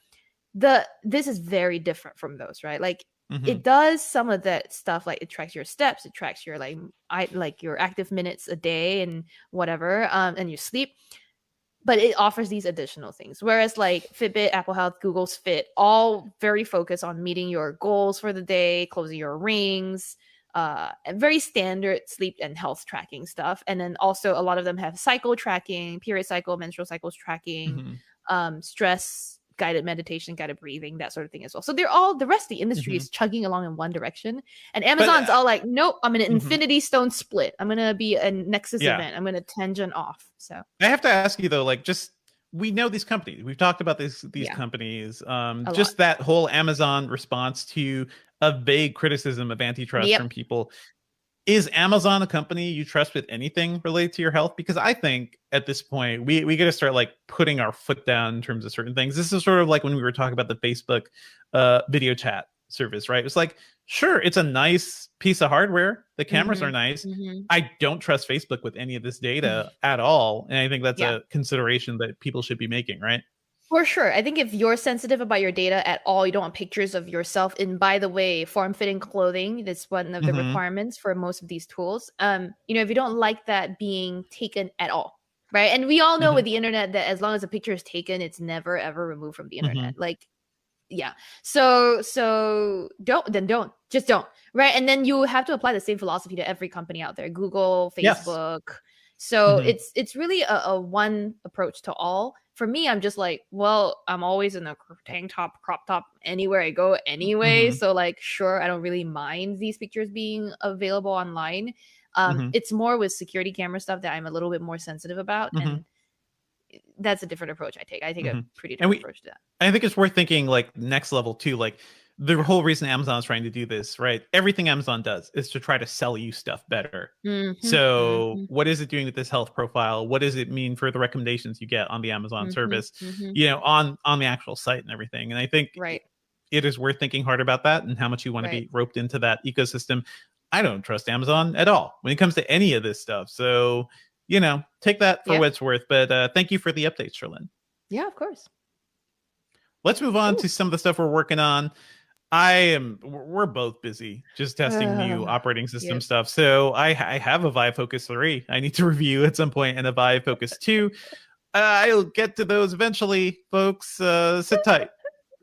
This is very different from those, right? Like it does some of that stuff, like it tracks your steps, it tracks your like your active minutes a day and whatever, and your sleep. But it offers these additional things. Whereas like Fitbit, Apple Health, Google's Fit, all very focused on meeting your goals for the day, closing your rings, and very standard sleep and health tracking stuff. And then also a lot of them have cycle tracking, period cycle, menstrual cycles tracking, stress, guided meditation, guided breathing, that sort of thing as well. So the rest of the industry is chugging along in one direction. And Amazon's all like, nope, I'm an Infinity Stone split. I'm going to be a Nexus event. I'm going to tangent off. So I have to ask you though, like we know these companies. We've talked about these companies. Just that whole Amazon response to a vague criticism of antitrust from people. Is Amazon a company you trust with anything related to your health? Because I think at this point we got to start like putting our foot down in terms of certain things. This is sort of like when we were talking about the Facebook video chat service, right? It's like, sure, it's a nice piece of hardware. The cameras are nice. I don't trust Facebook with any of this data at all. And I think that's a consideration that people should be making, right? For sure. I think if you're sensitive about your data at all, you don't want pictures of yourself. And by the way, form-fitting clothing, that's one of the requirements for most of these tools. If you don't like that being taken at all, right? And we all know with the internet that as long as a picture is taken, it's never, ever removed from the internet. Like, yeah. So don't. Just don't. Right? And then you have to apply the same philosophy to every company out there. Google, Facebook. Yes. So it's really a one approach to all. For me, I'm just like, well, I'm always in a tank top, crop top anywhere I go anyway. So like, sure, I don't really mind these pictures being available online. It's more with security camera stuff that I'm a little bit more sensitive about. And that's a different approach I take. I take a pretty different approach to that. I think it's worth thinking like next level too. Like the whole reason Amazon's trying to do this, right? Everything Amazon does is to try to sell you stuff better. So what is it doing with this health profile? What does it mean for the recommendations you get on the Amazon service, on the actual site and everything? And I think it is worth thinking hard about that and how much you want to be roped into that ecosystem. I don't trust Amazon at all when it comes to any of this stuff. So, take that for what it's worth. But thank you for the updates, Sherlyn. Yeah, of course. Let's move on to some of the stuff we're working on. We're both busy just testing new operating system stuff. So I have a Vive Focus 3 I need to review at some point, and a Vive Focus 2. I'll get to those eventually, folks. Sit tight.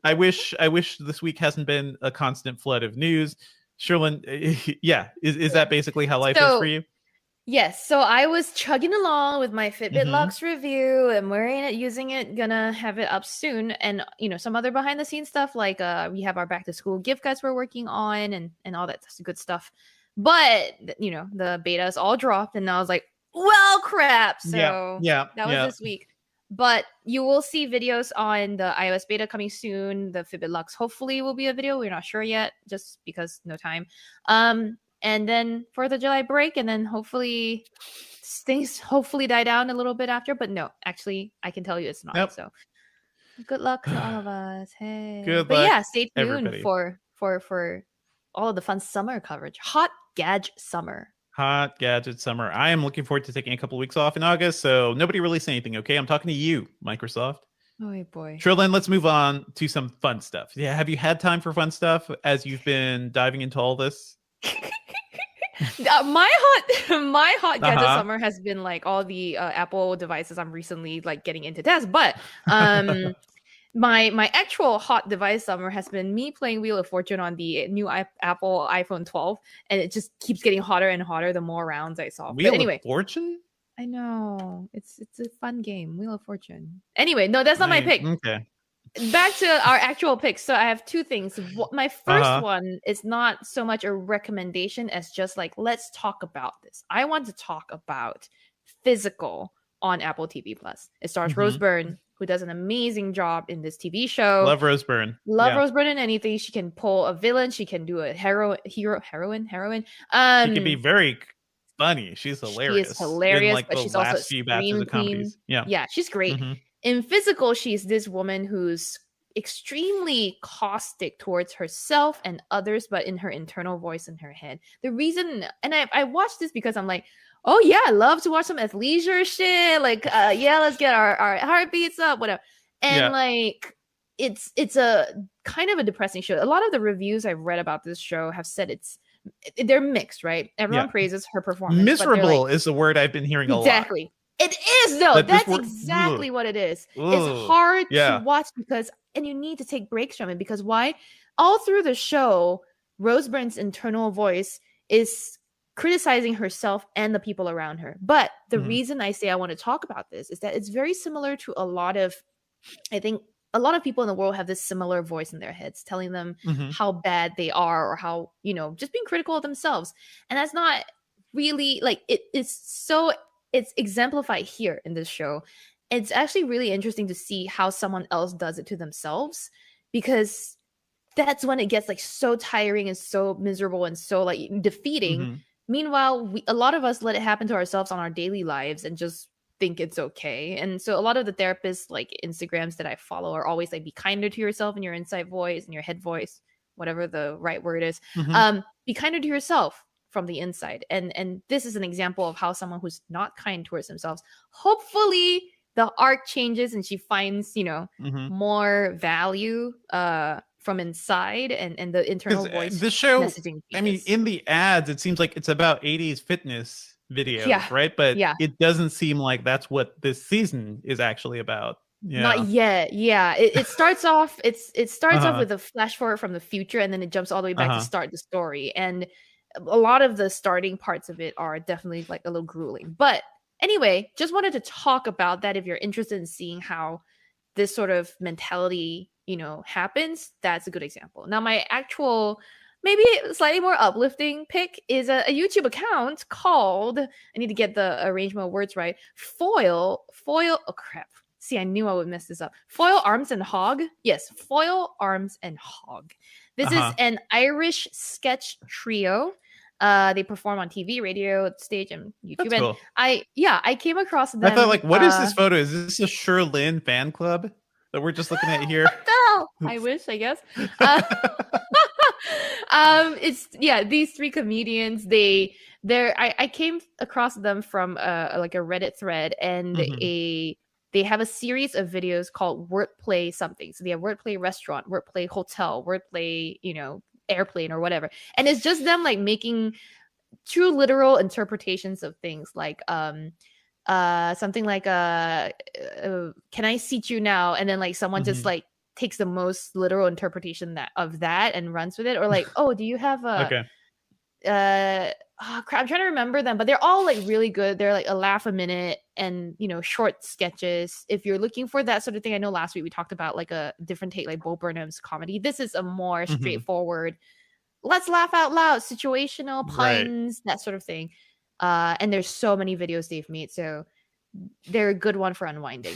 I wish this week hasn't been a constant flood of news. Sherlyn, is that basically how life is for you? Yes. So I was chugging along with my Fitbit Lux review and wearing it, using it, gonna have it up soon. And, some other behind the scenes stuff, like we have our back to school gift guides we're working on and all that good stuff. But, the betas all dropped and I was like, well, crap. So that was this week. But you will see videos on the iOS beta coming soon. The Fitbit Lux hopefully will be a video. We're not sure yet, just because no time. And then for the July break, and then hopefully things die down a little bit after. But no, actually, I can tell you it's not. Yep. So good luck to all of us. Hey, good luck. Yeah, stay tuned for all of the fun summer coverage. Hot Gadget Summer. Hot Gadget Summer. I am looking forward to taking a couple of weeks off in August. So nobody release anything. Okay, I'm talking to you, Microsoft. Oh boy. Sherlyn, let's move on to some fun stuff. Yeah, have you had time for fun stuff as you've been diving into all this? My hot gadget summer has been like all the Apple devices I'm recently like getting into test, but my actual hot device summer has been me playing Wheel of Fortune on the new Apple iPhone 12, and it just keeps getting hotter and hotter the more rounds I solve. Wheel of Fortune? I know, it's a fun game, Wheel of Fortune. Anyway, no, that's not my pick. Okay. Back to our actual picks. So I have two things. My first one is not so much a recommendation as just like, let's talk about this. I want to talk about Physical on Apple TV Plus. It stars Rose Byrne, who does an amazing job in this TV show. Love Rose Byrne. Rose Byrne in anything. She can pull a villain. She can do a heroine. She can be very funny. She's hilarious. She is hilarious, like, but she's also extremely clean. Yeah, she's great. In Physical, she's this woman who's extremely caustic towards herself and others, but in her internal voice in her head. The reason, and I watched this because I'm like, oh yeah, I love to watch some athleisure shit. Like, let's get our heartbeats up, whatever. And like, it's a kind of a depressing show. A lot of the reviews I've read about this show have said they're mixed, right? Everyone praises her performance. Miserable is the word I've been hearing a lot. Exactly. It is, though. That's exactly what it is. It's hard to watch and you need to take breaks from it, because why? All through the show, Rose Byrne's internal voice is criticizing herself and the people around her. But the reason I say I want to talk about this is that it's very similar to I think a lot of people in the world have this similar voice in their heads telling them how bad they are, or how, just being critical of themselves. And that's not really like it's exemplified here in this show. It's actually really interesting to see how someone else does it to themselves, because that's when it gets like so tiring and so miserable and so like defeating. Meanwhile, a lot of us let it happen to ourselves on our daily lives and just think it's okay. And so a lot of the therapists, like Instagrams that I follow, are always like, be kinder to yourself in your inside voice and your head voice, whatever the right word is. Be kinder to yourself from the inside. And this is an example of how someone who's not kind towards themselves, hopefully the arc changes and she finds, more value from inside, and the internal voice. The show, messaging changes. I mean, in the ads, it seems like it's about 80s fitness videos, right? But it doesn't seem like that's what this season is actually about. Not yet. It starts off off with a flash forward from the future, and then it jumps all the way back to start the story. And a lot of the starting parts of it are definitely like a little grueling. But anyway, just wanted to talk about that. If you're interested in seeing how this sort of mentality, happens, that's a good example. Now, my actual, maybe slightly more uplifting pick is a YouTube account called, I need to get the arrangement of words right, Foil, oh crap. See, I knew I would mess this up. Foil Arms and Hog. Yes, Foil Arms and Hog. This is an Irish sketch trio. They perform on TV, radio, stage, and YouTube. That's cool. And I came across them. I thought, like, what is this photo? Is this a Sherlyn fan club that we're just looking at here? What the hell Well, I wish, I guess. It's these three comedians. I came across them from like a Reddit thread, and they have a series of videos called Wordplay something. So they have Wordplay Restaurant, Wordplay Hotel, Wordplay, airplane or whatever. And it's just them like making true literal interpretations of things, like something like can I seat you now? And then like someone just like takes the most literal interpretation of that and runs with it. Or like, oh, do you have a I'm trying to remember them, but they're all like really good. They're like a laugh a minute and short sketches. If you're looking for that sort of thing, I know last week we talked about like a different take, like Bo Burnham's comedy. This is a more straightforward, let's laugh out loud, situational puns, that sort of thing. And there's so many videos they've made, so they're a good one for unwinding.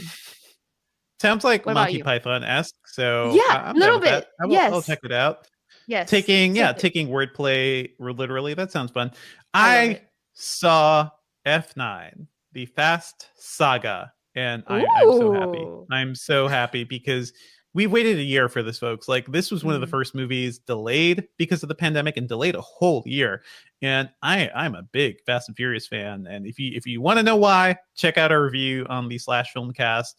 Sounds like Monty Python-esque. So yeah, a little bit. I'll check it out. Yes. Taking wordplay literally. That sounds fun. I saw F9, the Fast Saga, and I'm so happy. I'm so happy because we waited a year for this, folks. Like, this was one of the first movies delayed because of the pandemic and delayed a whole year. And I'm a big Fast and Furious fan. And if you want to know why, check out our review on the /Filmcast.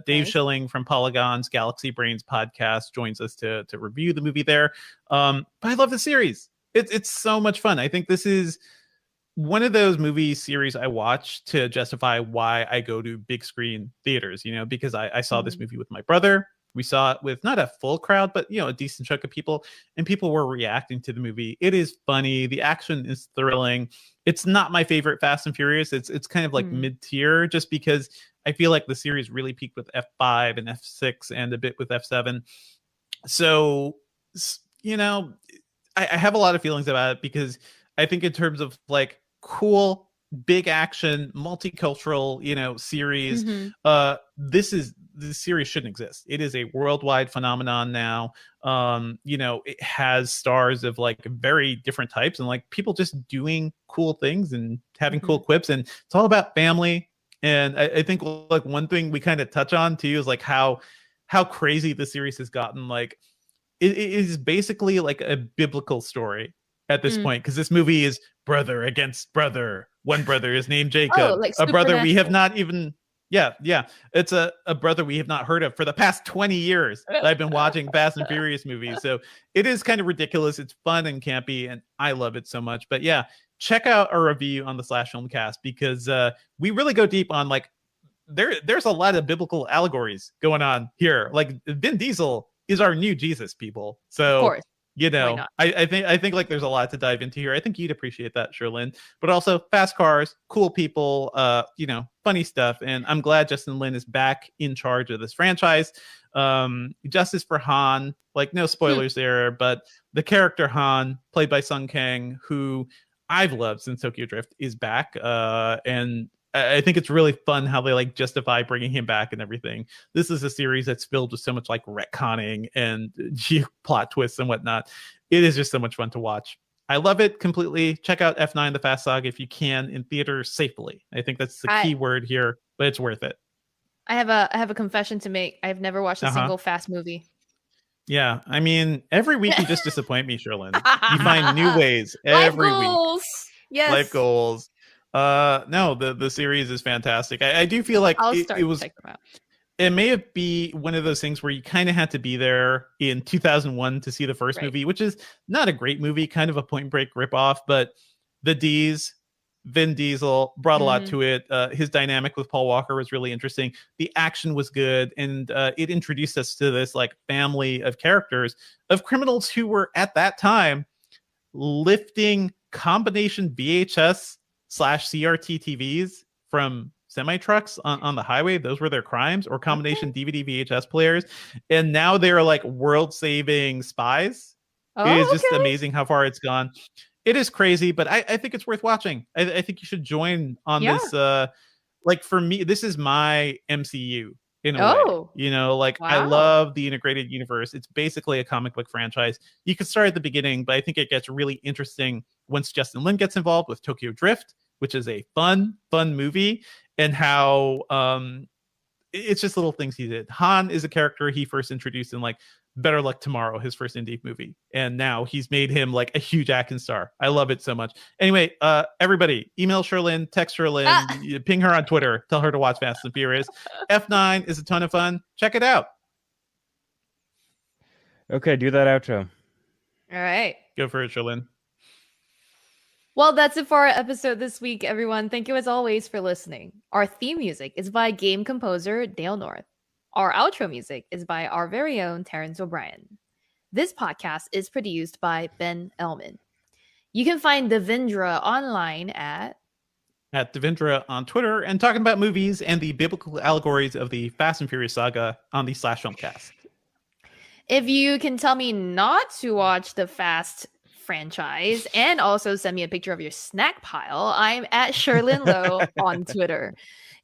Dave Schilling from Polygon's Galaxy Brains podcast joins us to review the movie there. But I love the series. It's so much fun. I think this is one of those movie series I watch to justify why I go to big screen theaters, because I saw this movie with my brother. We saw it with not a full crowd, but a decent chunk of people, and people were reacting to the movie. It is funny. The action is thrilling. It's not my favorite Fast and Furious. It's kind of like mid-tier, just because I feel like the series really peaked with F5 and F6 and a bit with F7. So, I have a lot of feelings about it, because I think in terms of like cool, big action, multicultural, series, this series shouldn't exist. It is a worldwide phenomenon now. It has stars of like very different types and like people just doing cool things and having cool quips, and it's all about family. And I think like one thing we kind of touch on too is like how crazy the series has gotten. Like it is basically like a biblical story at this point, because this movie is brother against brother. One brother is named Jacob, like a brother we have not even it's a brother we have not heard of for the past 20 years. I've been watching Fast and Furious movies, so it is kind of ridiculous. It's fun and campy, and I love it so much. But yeah, check out our review on the /Filmcast, because we really go deep on like there's a lot of biblical allegories going on here. Like Vin Diesel is our new Jesus, people. So of course. I think like there's a lot to dive into here. I think you'd appreciate that, Sherlyn. But also fast cars, cool people, funny stuff. And I'm glad Justin Lin is back in charge of this franchise. Justice for Han, like no spoilers there, but the character Han, played by Sung Kang, who I've loved since Tokyo Drift, is back. And I think it's really fun how they like justify bringing him back and everything. This is a series that's filled with so much like retconning and plot twists and whatnot. It is just so much fun to watch. I love it completely. Check out F9, the Fast Saga, if you can, in theaters safely. I think that's the key word here, but it's worth it. I have a confession to make. I've never watched a single Fast movie. Yeah, I mean, every week you just disappoint me, Sherlyn. You find new ways every week. Yes. Life goals. No, the series is fantastic. I do feel like it was. Check them out. It may have been one of those things where you kind of had to be there in 2001 to see the first movie, which is not a great movie, kind of a Point Break ripoff. But the D's, Vin Diesel, brought a lot to it. His dynamic with Paul Walker was really interesting. The action was good, and it introduced us to this like family of characters, of criminals who were at that time lifting combination VHS/CRT TVs from semi trucks on the highway. Those were their crimes, or combination DVD VHS players. And now they're like world saving spies. It is just amazing how far it's gone. It is crazy, but I think it's worth watching. I think you should join on this. Like for me, this is my MCU in a way. I love the integrated universe. It's basically a comic book franchise. You could start at the beginning, but I think it gets really interesting once Justin Lin gets involved with Tokyo Drift, which is a fun movie, and how it's just little things he did. Han is a character he first introduced in like Better Luck Tomorrow, his first indie movie, and now he's made him like a huge action star. I love it so much. Anyway, everybody, email Sherlyn, text Sherlyn, ping her on Twitter, tell her to watch Fast and Furious. F9 is a ton of fun. Check it out. Okay, do that outro. All right. Go for it, Sherlyn. Well, that's it for our episode this week, everyone. Thank you as always for listening. Our theme music is by game composer Dale North. Our outro music is by our very own Terrence O'Brien. This podcast is produced by Ben Elman. You can find Devindra online at Devindra on Twitter, and talking about movies and the biblical allegories of the Fast and Furious saga on the /Filmcast. If you can tell me not to watch the Fast franchise and also send me a picture of your snack pile, I'm at Sherlyn Lowe on Twitter.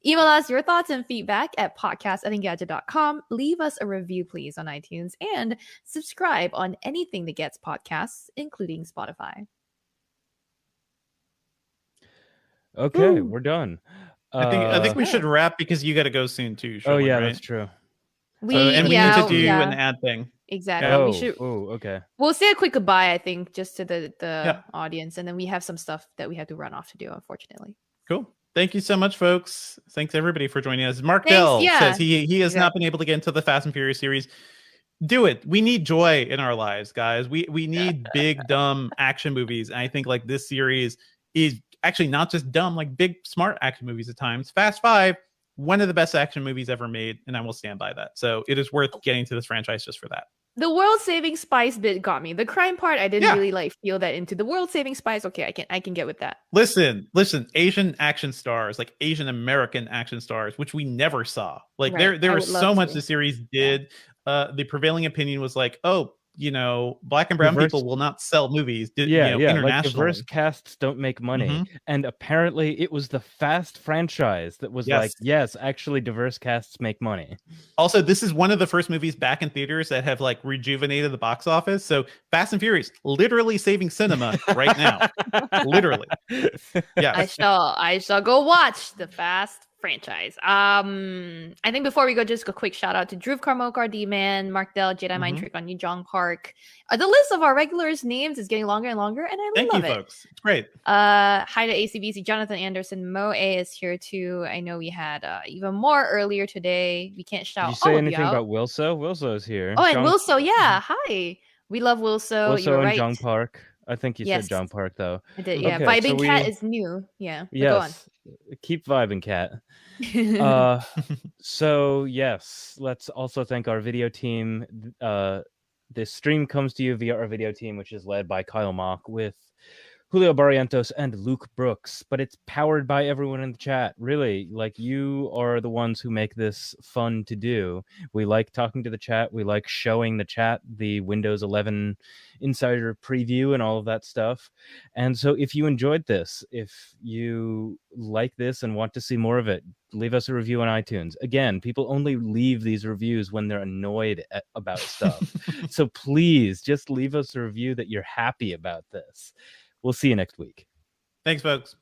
Email us your thoughts and feedback at podcast@engadget.com. Leave us a review, please, on iTunes, and subscribe on anything that gets podcasts, including Spotify. Okay, we're done. I think we should wrap because you got to go soon too. Sherlyn, yeah, right? that's true. We need to do an ad thing. Exactly. We should. Oh, okay. We'll say a quick goodbye, I think, just to the audience, and then we have some stuff that we have to run off to do, unfortunately. Cool. Thank you so much, folks. Thanks everybody for joining us. Mark Dell says he has not been able to get into the Fast and Furious series. Do it. We need joy in our lives, guys. We need big dumb action movies. And I think like this series is actually not just dumb, like big smart action movies at times. Fast 5, one of the best action movies ever made, and I will stand by that. So it is worth getting to this franchise just for that. The world-saving spice bit got me. The crime part, I didn't really like feel that into. The world-saving spice, okay, I can get with that. Listen, Asian action stars, like Asian American action stars, which we never saw. Like there was so much the series did. The prevailing opinion was like, oh, you know, black and brown people will not sell movies. Internationally. Like diverse casts don't make money. And apparently it was the Fast franchise that was like, yes, actually diverse casts make money. Also, this is one of the first movies back in theaters that have like rejuvenated the box office. So Fast and Furious, literally saving cinema right now. Literally. Yeah. I shall go watch the Fast franchise. I think before we go, just a quick shout out to Dhruv Karmokar, D-Man, Mark Dell, Jedi Mind Trick on you, Jong Park. The list of our regulars' names is getting longer and longer, and I love it. Thank you, folks. It's great. Hi to ACBC, Jonathan Anderson, Mo A is here too. I know we had even more earlier today. We can't shout. Did you say anything about Wilso? Wilso's here. Oh, and Wilso, yeah. Hi. We love Wilso. Wilso You're and right. Jong Park. I think you said Jong Park though. I did, yeah. Okay, Vibing Cat is new. Yeah. Yes. Go on. Keep vibing, Cat. So yes, let's also thank our video team. This stream comes to you via our video team, which is led by Kyle Mock with Julio Barrientos and Luke Brooks, but it's powered by everyone in the chat. Really, like, you are the ones who make this fun to do. We like talking to the chat. We like showing the chat the Windows 11 Insider preview and all of that stuff. And so if you enjoyed this, if you like this and want to see more of it, leave us a review on iTunes. Again, people only leave these reviews when they're annoyed about stuff. So please just leave us a review that you're happy about this. We'll see you next week. Thanks, folks.